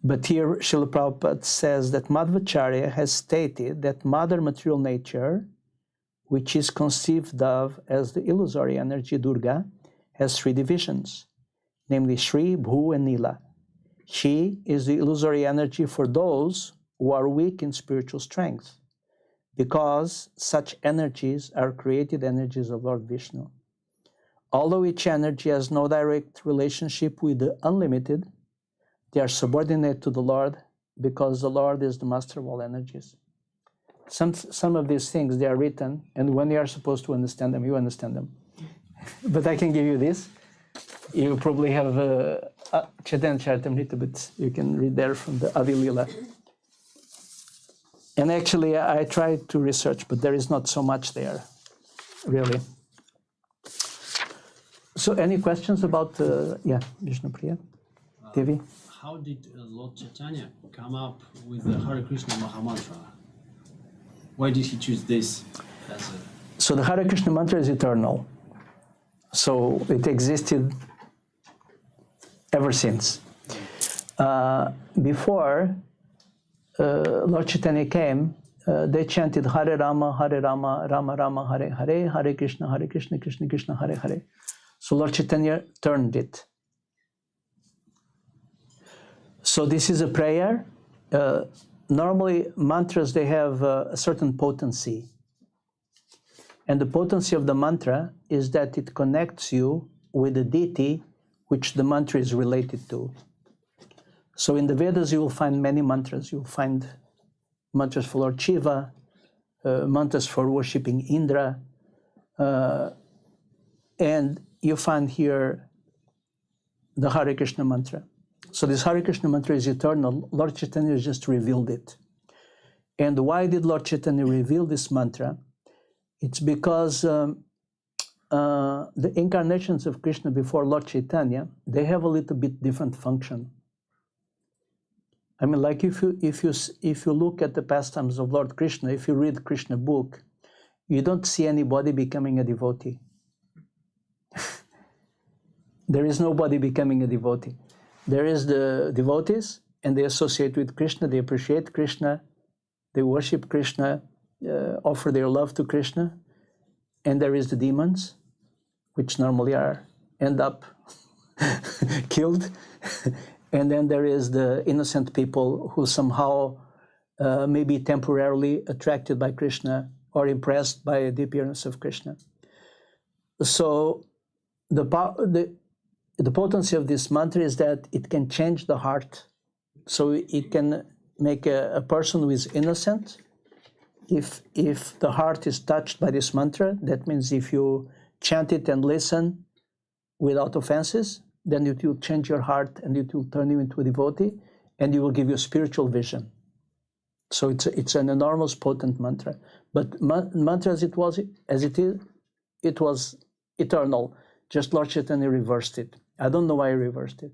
But here Srila Prabhupada says that Madhvacharya has stated that Mother Material Nature, which is conceived of as the illusory energy Durga, has three divisions, namely Shri, Bhu, and Nila. She is the illusory energy for those who are weak in spiritual strength, because such energies are created energies of Lord Vishnu. Although each energy has no direct relationship with the unlimited, they are subordinate to the Lord because the Lord is the master of all energies. Some of these things, they are written, and when you are supposed to understand them, you understand them. But I can give you this. You probably have Chaitanya Charitamrita, but you can read there from the Adi Lila. And actually, I tried to research, but there is not so much there, really. So any questions about, Vishnu Priya? Devi? How did Lord Chaitanya come up with the Hare Krishna Mahamantra? Why did he choose this as a... So the Hare Krishna mantra is eternal. So it existed ever since. Before Lord Chaitanya came, they chanted Hare Rama, Rama Rama, Hare Hare, Hare Krishna, Krishna Krishna, Hare Hare. So Lord Chaitanya turned it. So this is a prayer. Normally mantras, they have a certain potency. And the potency of the mantra is that it connects you with the deity which the mantra is related to. So in the Vedas, you will find many mantras. You'll find mantras for Lord Shiva, mantras for worshipping Indra. And you find here the Hare Krishna mantra. So this Hare Krishna mantra is eternal. Lord Chaitanya just revealed it. And why did Lord Chaitanya reveal this mantra? It's because the incarnations of Krishna before Lord Chaitanya, they have a little bit different function. I mean, like if you look at the pastimes of Lord Krishna, if you read Krishna book, you don't see anybody becoming a devotee. There is nobody becoming a devotee. There is the devotees, and they associate with Krishna, they appreciate Krishna, they worship Krishna, offer their love to Krishna. And there is the demons, which normally end up killed. And then there is the innocent people who somehow may be temporarily attracted by Krishna or impressed by the appearance of Krishna. So the potency of this mantra is that it can change the heart. So it can make a person who is innocent. If the heart is touched by this mantra, that means if you chant it and listen without offenses, then it will change your heart and it will turn you into a devotee, and it will give you a spiritual vision. So it's an enormous potent mantra. But mantra as it is, it was eternal. Just Lord Chaitanya reversed it. I don't know why he reversed it.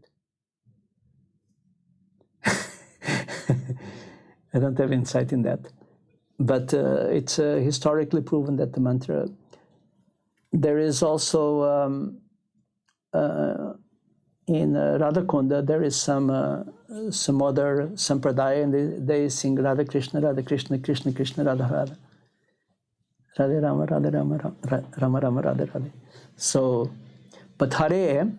I don't have insight in that. But it's historically proven that the mantra. There is also in Radhakunda, there is some other sampradaya, and they sing Radha Krishna, Krishna Krishna, Radha Radha. Radhe Rama, Radhe Rama, Rama Rama, Radhe Radhe. So, but Hare,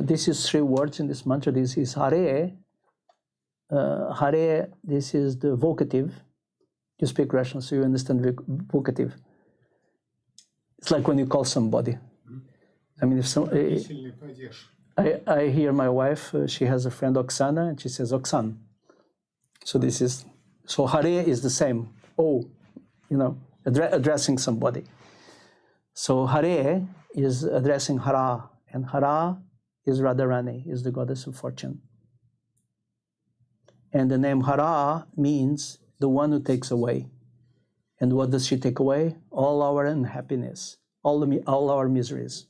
this is 3 words in this mantra. This is Hare. Hare, this is the vocative. You speak Russian, so you understand vocative. It's like when you call somebody. I mean, if I hear my wife, she has a friend Oksana, and she says Oksan. So Hare is the same. Addressing somebody. So Hare is addressing Hara, and Hara is Radharani, is the goddess of fortune. And the name Hara means the one who takes away. And what does she take away? All our unhappiness, all our miseries.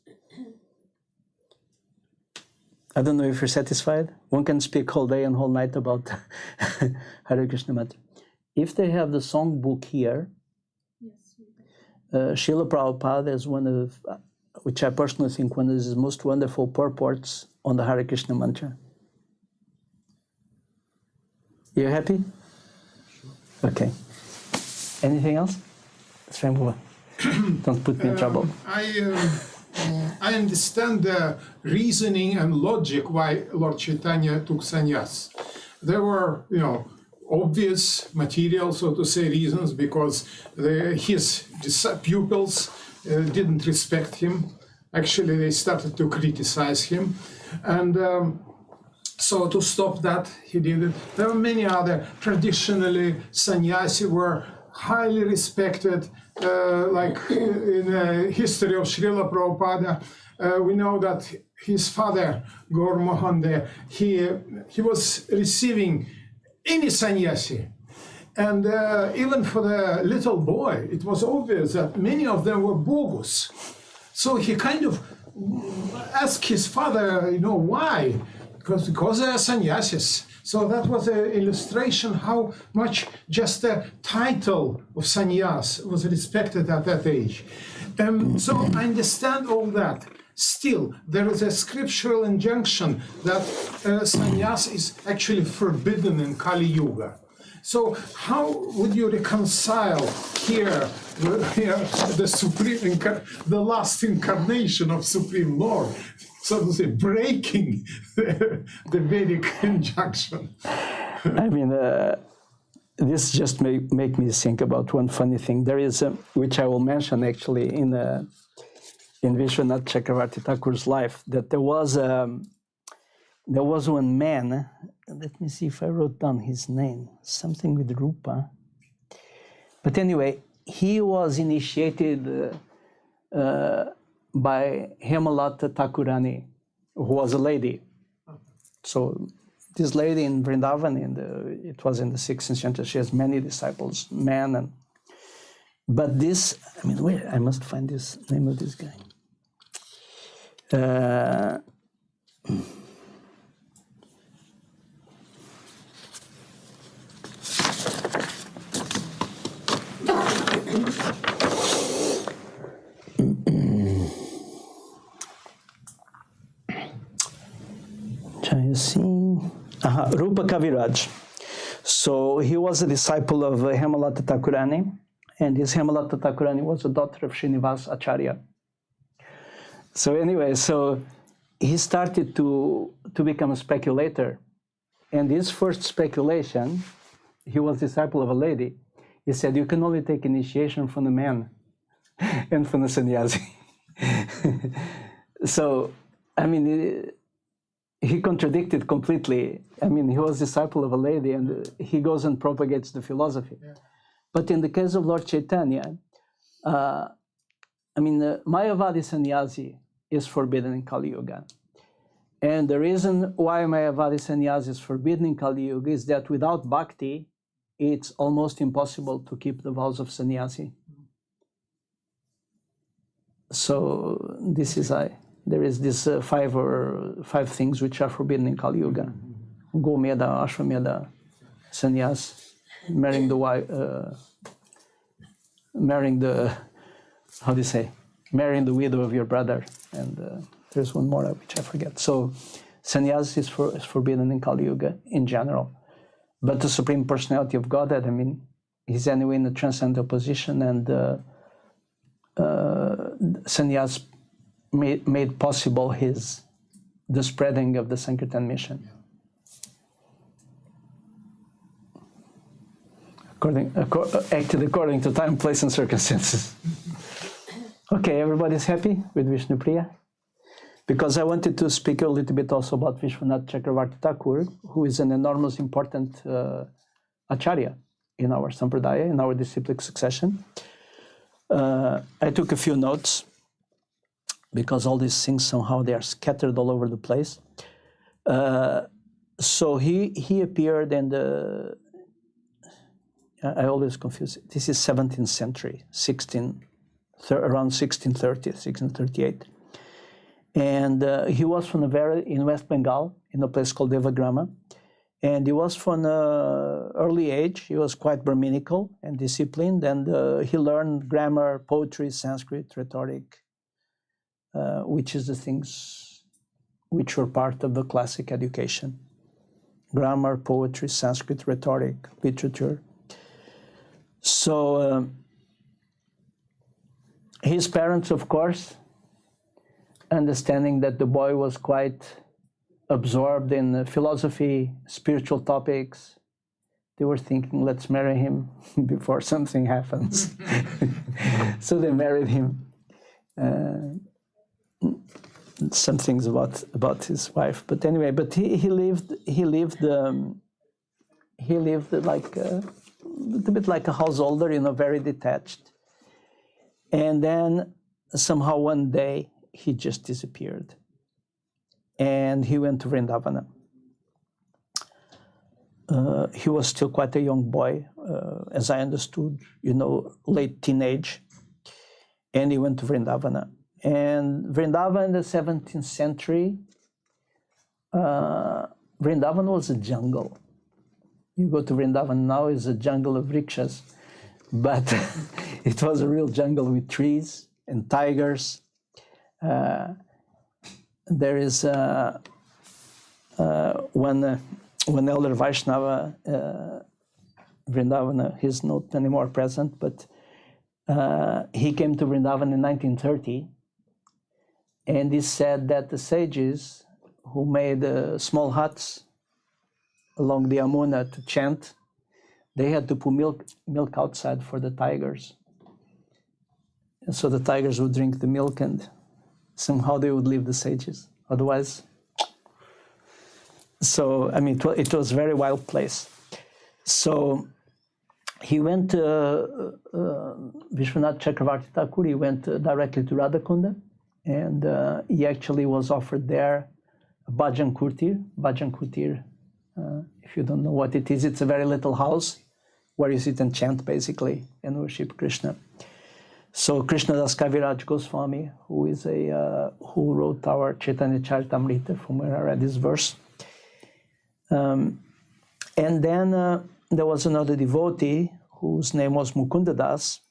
I don't know if you're satisfied. One can speak all day and whole night about Hare Krishna mantra. If they have the song book here, Yes. Srila Prabhupada is one of, which I personally think one of his most wonderful purports on the Hare Krishna mantra. You happy? Sure. Okay. Anything else? Don't put me in trouble. I understand the reasoning and logic why Lord Chaitanya took sannyas. There were, obvious material, so to say, reasons, because his pupils didn't respect him. Actually, they started to criticize him. And so to stop that, he did it. There were many other. Traditionally, sannyasi were highly respected, like in the history of Srila Prabhupada. We know that his father, Gaur Mohan, he was receiving any sannyasi. And even for the little boy, it was obvious that many of them were bogus. So he kind of asked his father, why? Because they are sannyasis. So that was an illustration how much just the title of sannyas was respected at that age. So I understand all that. Still, there is a scriptural injunction that sannyas is actually forbidden in Kali Yuga. So how would you reconcile here the last incarnation of Supreme Lord, so to say, breaking the Vedic injunction? I mean, this just make me think about one funny thing. There is, which I will mention actually in Vishwanath Chakravarti Thakur's life, that there was one man. Let me see if I wrote down his name. Something with Rupa. But anyway, he was initiated by Hemalata Thakurani, who was a lady. So this lady in Vrindavan, it was in the 16th century, she has many disciples, men. But this, I mean, wait, I must find this name of this guy. Rupa Kaviraj. So he was a disciple of Hemalata Thakurani, and this Hemalata Thakurani was a daughter of Srinivas Acharya. So anyway, so he started to become a speculator. And his first speculation, he was disciple of a lady. He said, you can only take initiation from the man and from the sannyasi. So, I mean, he contradicted completely. I mean, he was disciple of a lady and he goes and propagates the philosophy. Yeah. But in the case of Lord Chaitanya, Mayavadi sannyasi is forbidden in Kali Yuga. And the reason why Mayavadi sannyasi is forbidden in Kali Yuga is that without bhakti, it's almost impossible to keep the vows of sannyasi. So this is there is this five things which are forbidden in Kali Yuga: Gomeda, Ashwameda, sannyas, marrying the wife, marrying the widow of your brother, and there's one more which I forget. So sannyas is forbidden in Kali Yuga in general. But the Supreme Personality of Godhead, I mean, he's anyway in a transcendental position, and sannyas made possible the spreading of the Sankirtan mission. Acted according to time, place, and circumstances. Okay, everybody's happy with Vishnu Priya? Because I wanted to speak a little bit also about Vishwanath Chakravarti Thakur, who is an enormous important acharya in our sampradaya, in our disciplic succession. I took a few notes, because all these things somehow they are scattered all over the place. So he appeared in I always confuse it. This is 17th century, around 1630, 1638. And he was from in West Bengal, in a place called Devagrama. And he was from an early age. He was quite Brahminical and disciplined, and he learned grammar, poetry, Sanskrit, rhetoric, which is the things which were part of the classic education. Grammar, poetry, Sanskrit, rhetoric, literature. So his parents, of course, understanding that the boy was quite absorbed in philosophy, spiritual topics, they were thinking, let's marry him before something happens. So they married him. Some things about his wife, but anyway, but he lived like a little bit like a householder, very detached. And then somehow one day he just disappeared, and he went to Vrindavana. He was still quite a young boy, as I understood, late teenage, and he went to Vrindavana. And Vrindavan in the 17th century, Vrindavan was a jungle. You go to Vrindavan now, it's a jungle of rikshas, but it was a real jungle with trees and tigers. There is one elder Vaishnava, Vrindavana, he's not anymore present, but he came to Vrindavan in 1930, and he said that the sages who made small huts along the Yamuna to chant, they had to put milk outside for the tigers. And so the tigers would drink the milk, and somehow they would leave the sages. Otherwise, so, I mean, it was a very wild place. So he went, Vishwanath Chakravarti Thakur, he went directly to Radhakunda, and he actually was offered there a bhajan kutir. Bhajan kutir, if you don't know what it is, it's a very little house where you sit and chant basically and worship Krishna. So Krishnadas Kaviraj Goswami, who is who wrote our Chaitanya Charitamrita, from where I read this verse. And then there was another devotee whose name was Mukunda Das,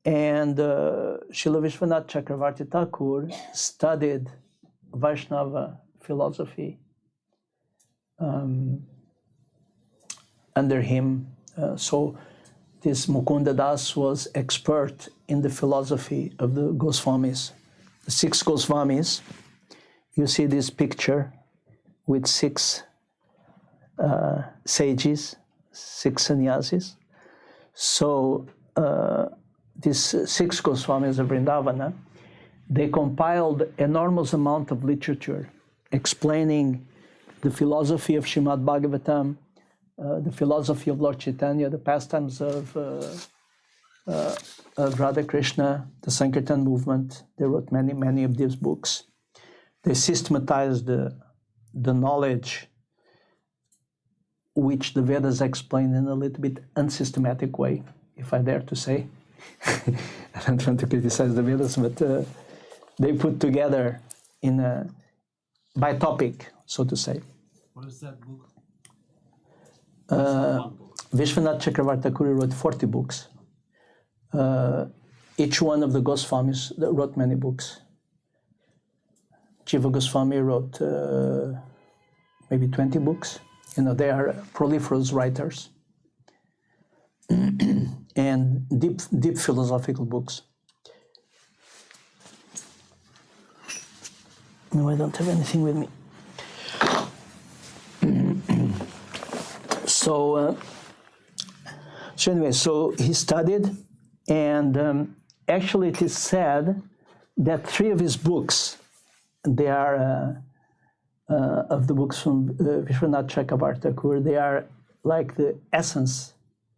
and Srila Vishwanath Chakravarti Thakur studied Vaishnava philosophy under him. So this Mukunda Das was expert in the philosophy of the Goswamis. The 6 Goswamis, you see this picture with 6 sages, 6 sannyasis. So these 6 Goswamis of Vrindavana, they compiled enormous amount of literature explaining the philosophy of Srimad Bhagavatam, the philosophy of Lord Chaitanya, the pastimes of Radha Krishna, the Sankirtan movement. They wrote many of these books. They systematized the knowledge which the Vedas explain in a little bit unsystematic way, if I dare to say. I don't want to criticize the Vedas, but they put together by topic, so to say. What is that book? Vishwanath Chakravarti Thakur wrote 40 books. Each one of the Goswamis wrote many books. Jiva Goswami wrote maybe 20 books. You know, they are proliferous writers and deep philosophical books. No, I don't have anything with me. So anyway, so he studied, and actually it is said that 3 of his books, they are of the books from Vishwanath Chakravarti Thakur, they are like the essence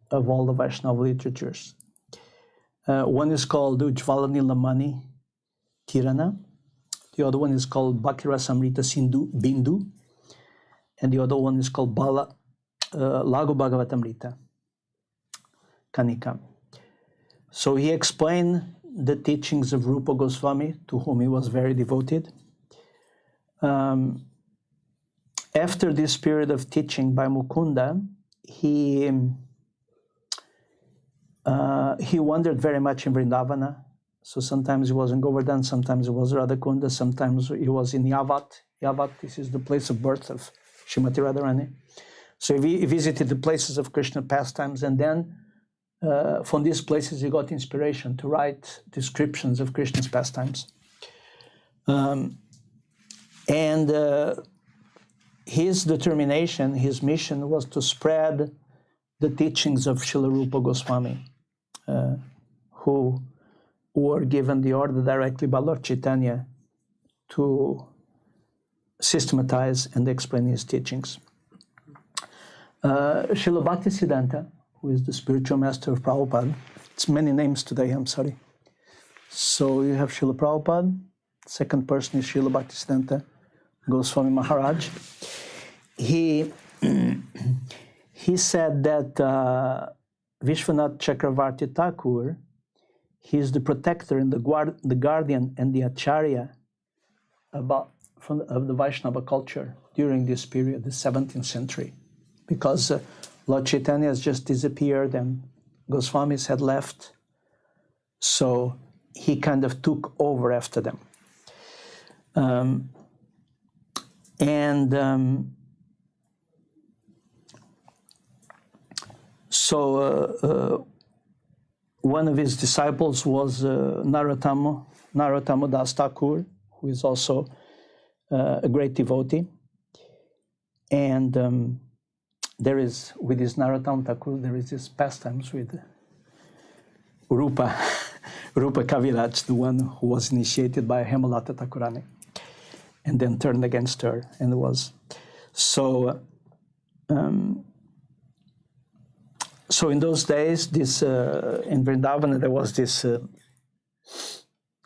of all the Vaishnava literatures. One is called Ujjvala Nilamani Kirana. The other one is called Bhakti-rasamrita Sindhu Bindu. And the other one is called Lagu Bhagavatamrita Kanika. So he explained the teachings of Rupa Goswami, to whom he was very devoted. After this period of teaching by Mukunda, he wandered very much in Vrindavana. So sometimes he was in Govardhan, sometimes he was Radhakunda, sometimes he was in Yavat. Yavat, this is the place of birth of Srimati Radharani. So he visited the places of Krishna pastimes, and then from these places he got inspiration to write descriptions of Krishna's pastimes. His determination, his mission was to spread the teachings of Srila Rupa Goswami, who were given the order directly by Lord Chaitanya to systematize and explain his teachings. Srila Bhaktisiddhanta, who is the spiritual master of Prabhupada, it's many names today, I'm sorry. So you have Srila Prabhupada, second person is Srila Bhaktisiddhanta Goswami Maharaj. He said that Vishwanath Chakravarti Thakur, he is the protector and the guardian and the acharya of the Vaishnava culture during this period, the 17th century, because Lord Chaitanya has just disappeared and Goswamis had left, so he kind of took over after them. So one of his disciples was Narottama Das Thakur, who is also a great devotee. And there is, with this Narottama Thakur, there is this pastimes with Rupa Kaviraj, the one who was initiated by Hemalata Thakurani, and then turned against her, and was so. So in those days, this in Vrindavana there was this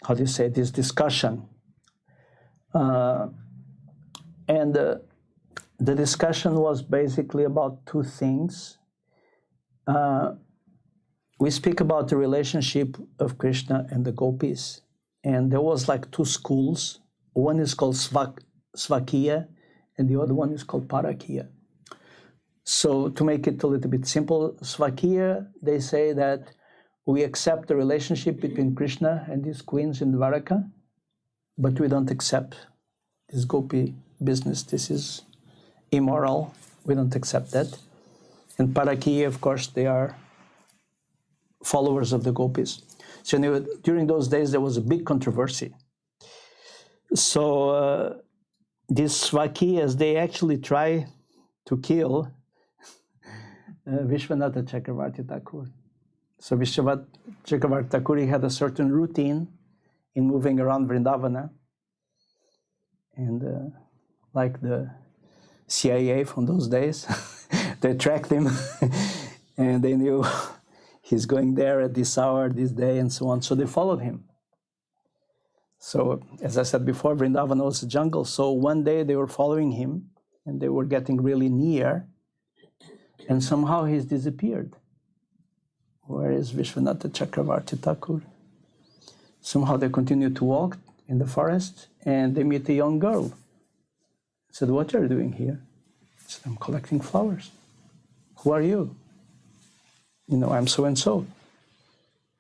how do you say, this discussion. And the discussion was basically about two things. We speak about the relationship of Krishna and the gopis, and there was like two schools. One is called Svakiya, and the other one is called Parakiya. So to make it a little bit simple, Svakiya, they say that we accept the relationship between Krishna and these queens in Dwaraka, but we don't accept this gopi business. This is immoral. We don't accept that. And Parakiya, of course, they are followers of the gopis. So anyway, during those days, there was a big controversy. So these Svakiyas, they actually try to kill Vishwanatha Chakravarti Thakur. So Vishwanatha Chakravarti Thakur, he had a certain routine in moving around Vrindavana. And like the CIA from those days, they tracked him and they knew he's going there at this hour, this day, and so on. So they followed him. So, as I said before, Vrindavan was a jungle. So one day they were following him and they were getting really near, and somehow he's disappeared. Where is Vishwanatha Chakravarti Thakur? Somehow they continue to walk in the forest and they meet a young girl. I said, "What are you doing here?" I said, "I'm collecting flowers." "Who are you?" "You know, I'm so and so."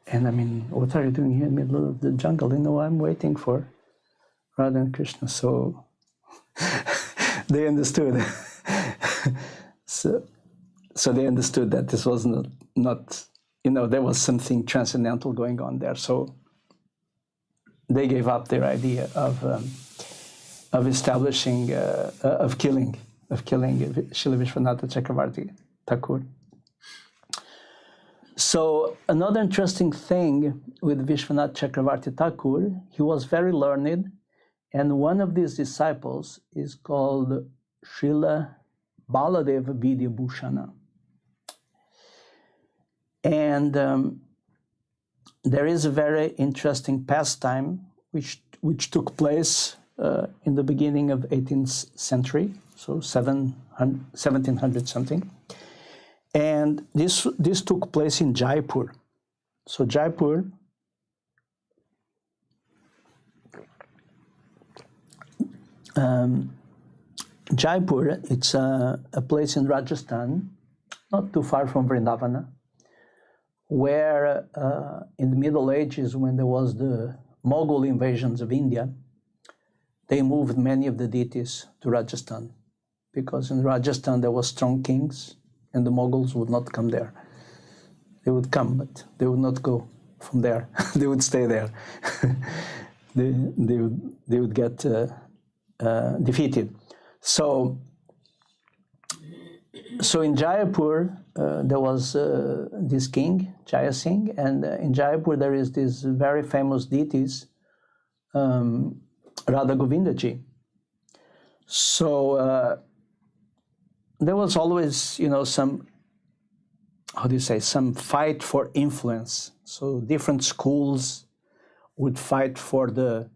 "And I mean, what are you doing here in the middle of the jungle?" "You know, I'm waiting for Radha and Krishna." So they understood. So they understood that this was not, you know, there was something transcendental going on there. So they gave up their idea of establishing, of killing Srila Vishwanatha Chakravarti Thakur. So another interesting thing with Vishwanath Chakravarti Thakur, he was very learned, and one of these disciples is called Srila Baladeva Vidya Bhushana. And there is a very interesting pastime which took place in the beginning of 18th century, so 1700 something. And this took place in Jaipur. So Jaipur, it's a place in Rajasthan, not too far from Vrindavana, where in the Middle Ages, when there was the Mughal invasions of India, they moved many of the deities to Rajasthan, because in Rajasthan there were strong kings, and the Mughals would not come there. They would come, but they would not go from there. They would stay there. they would get defeated. So in Jaipur, there was this king, Jaya Singh, and in Jaipur there is this very famous deities, Radha Govindaji. So there was always, you know, some fight for influence. So different schools would fight for the,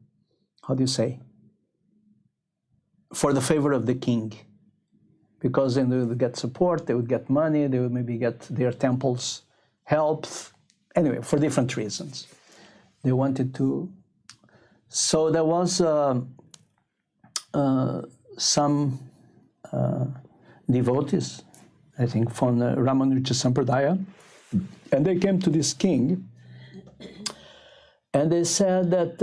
for the favor of the king. Because then they would get support, they would get money, they would maybe get their temples helped. Anyway, for different reasons. They wanted to. So there was some devotees, I think, from the Ramanuja Sampradaya, and they came to this king, and they said that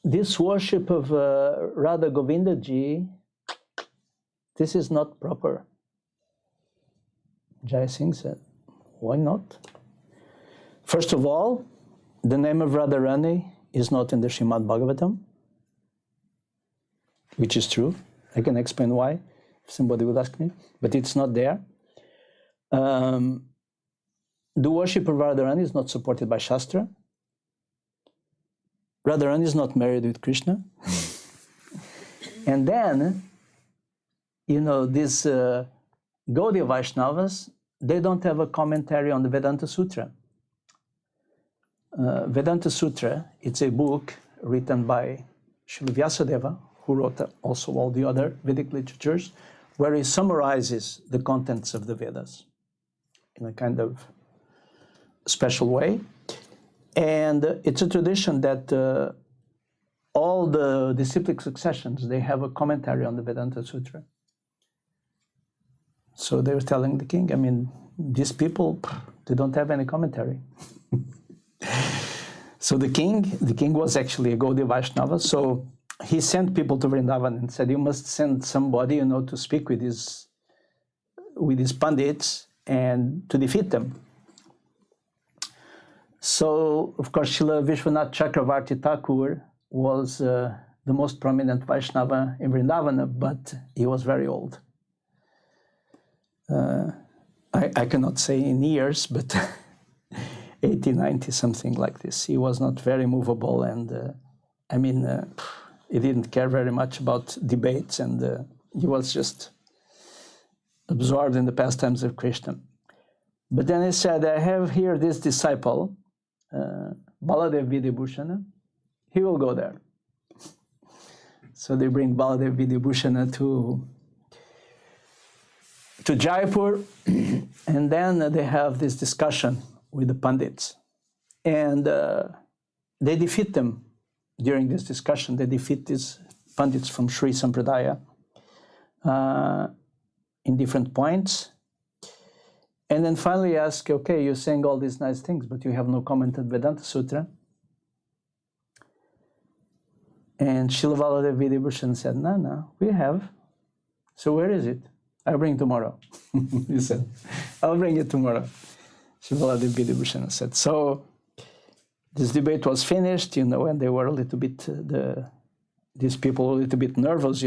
this worship of Radha Govindaji, this is not proper. Jai Singh said, "Why not? First of all, the name of Radharani is not in the Srimad Bhagavatam," which is true. I can explain why, if somebody would ask me, but it's not there. The worship of Radharani is not supported by Shastra. Radharani is not married with Krishna. And then, you know, these Gaudiya Vaishnavas, they don't have a commentary on the Vedanta Sutra. Vedanta Sutra, it's a book written by Srila Vyasadeva, who wrote also all the other Vedic literatures, where he summarizes the contents of the Vedas in a kind of special way. And it's a tradition that all the disciplic successions, they have a commentary on the Vedanta Sutra. So they were telling the king, I mean, these people, they don't have any commentary. So the king was actually a Gaudiya Vaishnava, so he sent people to Vrindavan and said, you must send somebody, to speak with these pandits and to defeat them. So, of course, Srila Vishwanath Chakravarti Thakur was the most prominent Vaishnava in Vrindavana, but he was very old. I cannot say in years, but 80, 90, something like this. He was not very movable, and he didn't care very much about debates, and he was just absorbed in the pastimes of Krishna. But then he said, I have here this disciple, Baladev Vidyabhushana, he will go there. So they bring Baladev Vidyabhushana to Jaipur, and then they have this discussion with the Pandits. And they defeat them during this discussion. They defeat these Pandits from Sri Sampradaya in different points. And then finally ask, okay, you're saying all these nice things, but you have no comment on Vedanta Sutra. And Srila Baladev Vidyabhushana said, no, we have. So where is it? I'll bring it tomorrow. He said, I'll bring it tomorrow. Srila Baladev Vidyabhushana said. So this debate was finished, and they were a little bit, these people were a little bit nervous,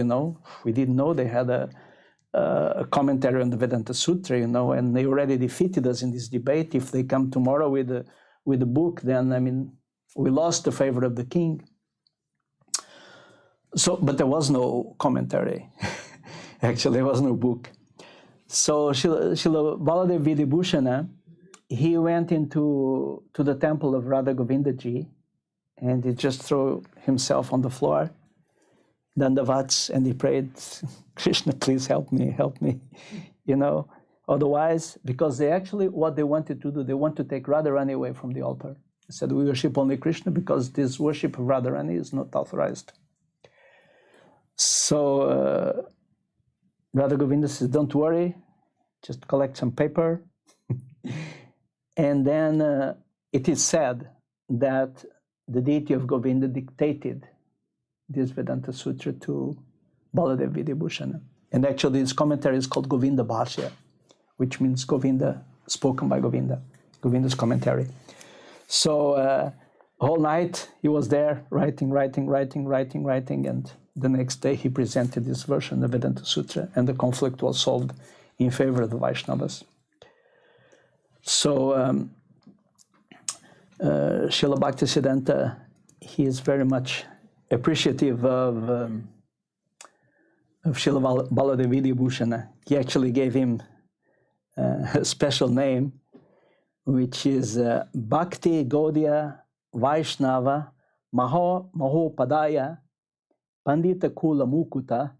We didn't know they had a commentary on the Vedanta Sutra, and they already defeated us in this debate. If they come tomorrow with a book, then, we lost the favor of the king. So, but there was no commentary. Actually, there was no book. So Srila Baladev Vidyabhushana, he went into the temple of Radha Govindaji, and he just threw himself on the floor, dandavats, and he prayed, Krishna, please help me, Otherwise, because what they wanted to do, they want to take Radharani away from the altar. They said, we worship only Krishna because this worship of Radharani is not authorized. So Radha Govinda says, don't worry, just collect some paper. And then it is said that the deity of Govinda dictated this Vedanta Sutra to Baladev Vidyabhushana. And actually his commentary is called Govinda Bhashya, which means Govinda, spoken by Govinda, Govinda's commentary. So whole night he was there writing, and the next day he presented this version of Vedanta Sutra, and the conflict was solved in favor of the Vaishnavas. So Srila Bhaktisiddhanta, he is very much appreciative of Srila Baladev Vidyabhushana. He actually gave him a special name, which is Bhakti Gaudiya Vaishnava Mahopadaya Pandita Kula Mukuta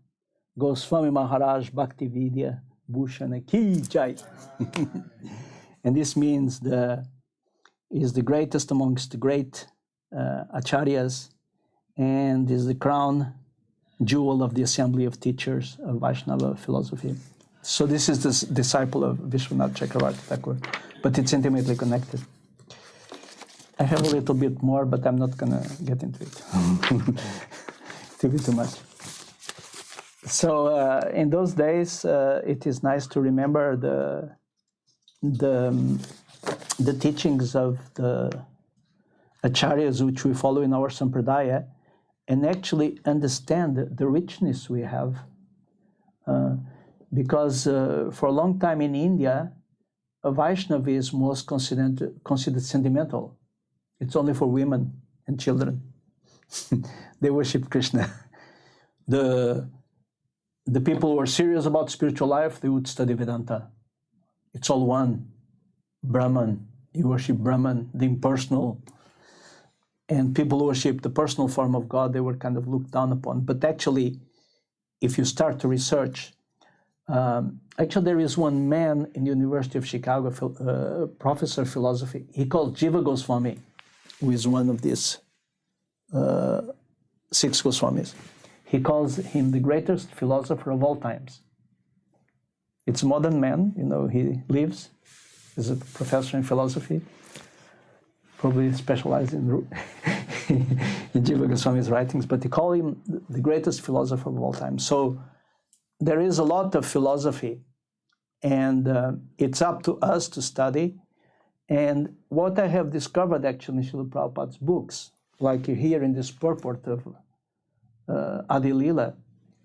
Goswami Maharaj Bhakti Vidya Bhushana Ki Jai. And this means is the greatest amongst the great acharyas, and is the crown jewel of the assembly of teachers of Vaishnava philosophy. So this is the disciple of Vishwanath Chakravarti Thakur, but it's intimately connected. I have a little bit more, but I'm not going to get into it. It will be too much. So in those days, it is nice to remember the teachings of the acharyas which we follow in our sampradaya, and actually understand the richness we have. Because for a long time in India, Vaishnavism was considered sentimental. It's only for women and children. They worship Krishna. The people who are serious about spiritual life, they would study Vedanta. It's all one. Brahman. You worship Brahman, the impersonal and people worship the personal form of God, they were kind of looked down upon. But actually, if you start to research, actually there is one man in the University of Chicago, professor of philosophy, he called Jiva Goswami, who is one of these 6 Goswamis. He calls him the greatest philosopher of all times. It's a modern man, he lives, is a professor in philosophy, probably specialized in Jiva Goswami's writings, but they call him the greatest philosopher of all time. So there is a lot of philosophy, and it's up to us to study. And what I have discovered actually in Srila Prabhupada's books, like you hear in this purport of Adi Lila,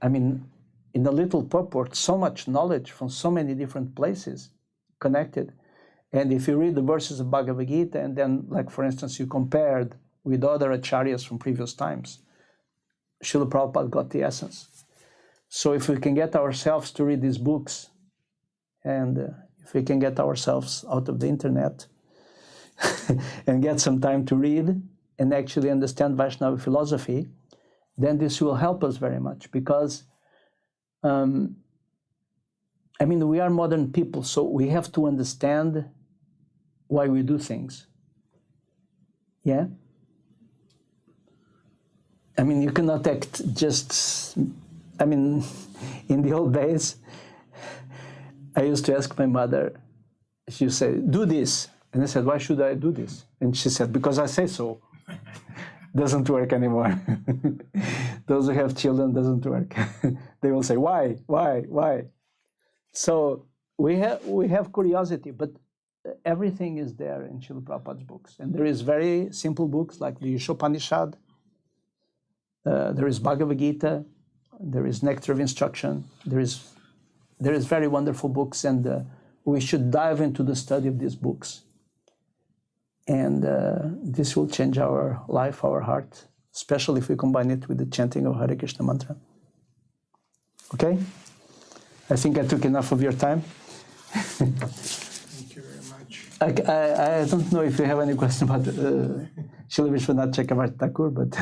I mean, in the little purport, so much knowledge from so many different places connected. And if you read the verses of Bhagavad Gita, and then, like, for instance, you compared with other acharyas from previous times, Srila Prabhupada got the essence. So if we can get ourselves to read these books, and if we can get ourselves out of the internet and get some time to read and actually understand Vaishnava philosophy, then this will help us very much, because I mean, we are modern people, so we have to understand why we do things. Yeah? I mean, you cannot act just, I mean, in the old days, I used to ask my mother, she would say, do this. And I said, why should I do this? And she said, because I say so. Doesn't work anymore. Those who have children, doesn't work. They will say, why? So we have curiosity, but everything is there in Srila Prabhupada's books. And there is very simple books like the Ishopanishad, there is Bhagavad Gita, there is Nectar of Instruction, there is very wonderful books, and we should dive into the study of these books. And this will change our life, our heart, especially if we combine it with the chanting of Hare Krishna mantra. Okay? I think I took enough of your time. Thank you very much. I don't know if you have any question about Srila Vishwanath Chakravarti Thakur, but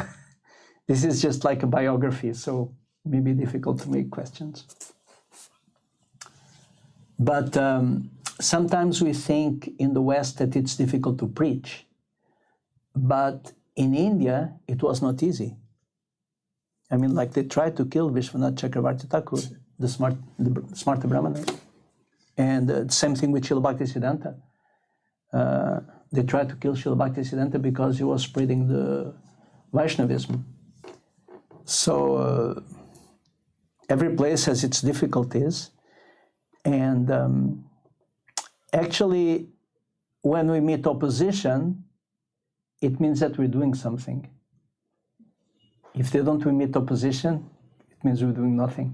this is just like a biography, so it may be difficult to make questions. But sometimes we think in the West that it's difficult to preach, but in India, it was not easy. I mean, like, they tried to kill Vishwanath Chakravarti Thakur, the Smarta Brahmana. And the same thing with Srila Bhaktisiddhanta. They tried to kill Srila Bhaktisiddhanta because he was spreading the Vaishnavism. So every place has its difficulties. And actually, when we meet opposition, it means that we're doing something. If they don't meet opposition, it means we're doing nothing.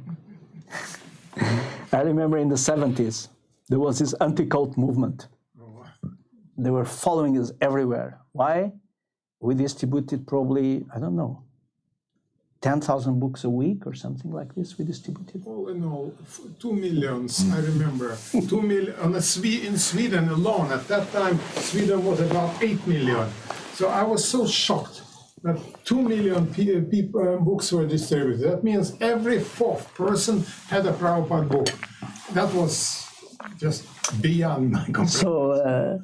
I remember in the 70s, there was this anti-cult movement. They were following us everywhere. Why? We distributed probably, I don't know, 10,000 books a week or something like this we distributed. All in all, 2 million, I remember. 2 million, in Sweden alone, at that time, Sweden was about 8 million. So I was so shocked that 2 million books were distributed. That means every 4th person had a Prabhupada book. That was just beyond my comprehension. So,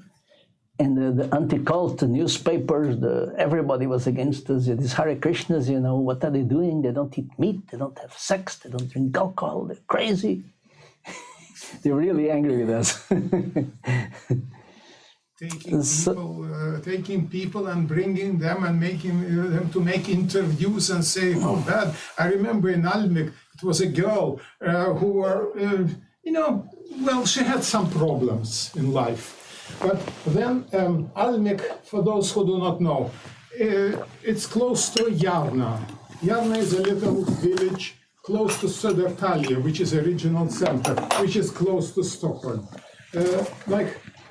and the anti-cult, the newspapers, everybody was against us. These Hare Krishnas, what are they doing? They don't eat meat, they don't have sex, they don't drink alcohol, they're crazy. They're really angry with us. Taking people and bringing them and making them to make interviews and say how bad. I remember in Almik, it was a girl who were, well, she had some problems in life. But then Almik, for those who do not know, it's close to Yarna. Yarna is a little village close to Södertälje, which is a regional center, which is close to Stockholm.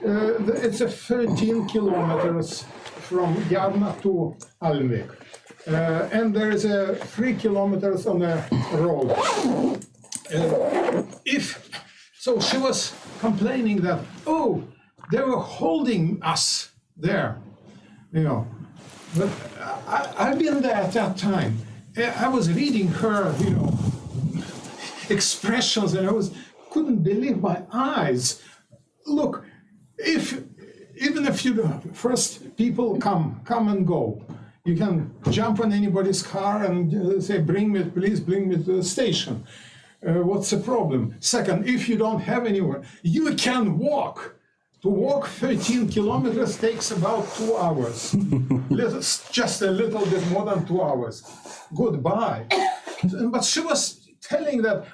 It's 13 kilometers from Yarna to Almik. And there is 3 kilometers on a road. So she was complaining that, they were holding us there, But I've been there at that time. I was reading her, expressions, and couldn't believe my eyes. Look, even if first people come and go, you can jump on anybody's car and say, please bring me to the station. What's the problem? Second, if you don't have anywhere, you can walk. To walk 13 kilometers takes about 2 hours. Just a little bit more than 2 hours. Goodbye. But she was telling that,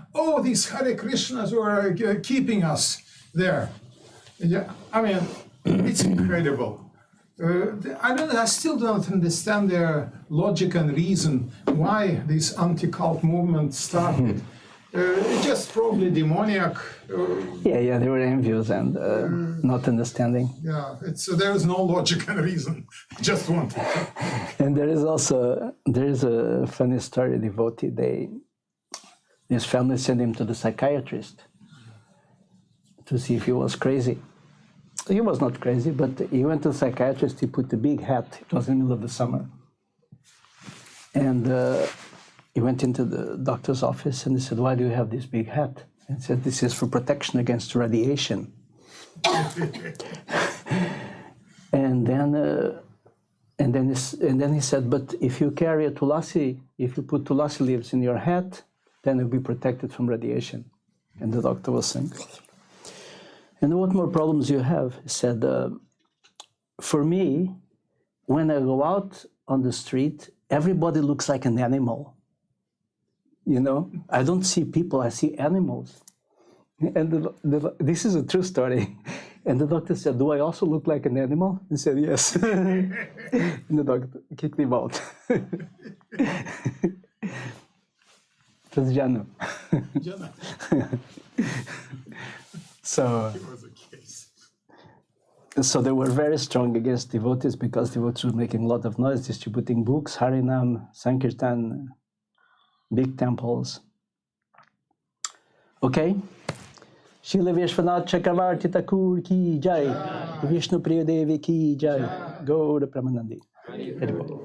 these Hare Krishnas were keeping us there. Yeah, I mean, it's incredible. I still don't understand their logic and reason why this anti-cult movement started. It's just probably demoniac. Yeah, they were envious and not understanding. Yeah, there is no logic and reason. Just one. And there is a funny story. Devotee, his family sent him to the psychiatrist to see if he was crazy. He was not crazy, but he went to the psychiatrist. He put a big hat. It was in the middle of the summer, and he went into the doctor's office and he said, "Why do you have this big hat?" And he said, "This is for protection against radiation." and then he said, "But if you carry a tulasi, if you put tulasi leaves in your hat, then you'll be protected from radiation." And the doctor was saying, "And what more problems you have?" He said, "For me, when I go out on the street, everybody looks like an animal. I don't see people, I see animals." And this is a true story. And the doctor said, "Do I also look like an animal?" He said, "Yes." And the doctor kicked him out. It was Janu. So they were very strong against devotees because devotees were making a lot of noise, distributing books, Harinam, Sankirtan, big temples. Okay? Srila Vishwanath Chakravarti Thakur ki jai. Vishnu Priya Devi ki jai. Gaura Pramanandi. Haribol.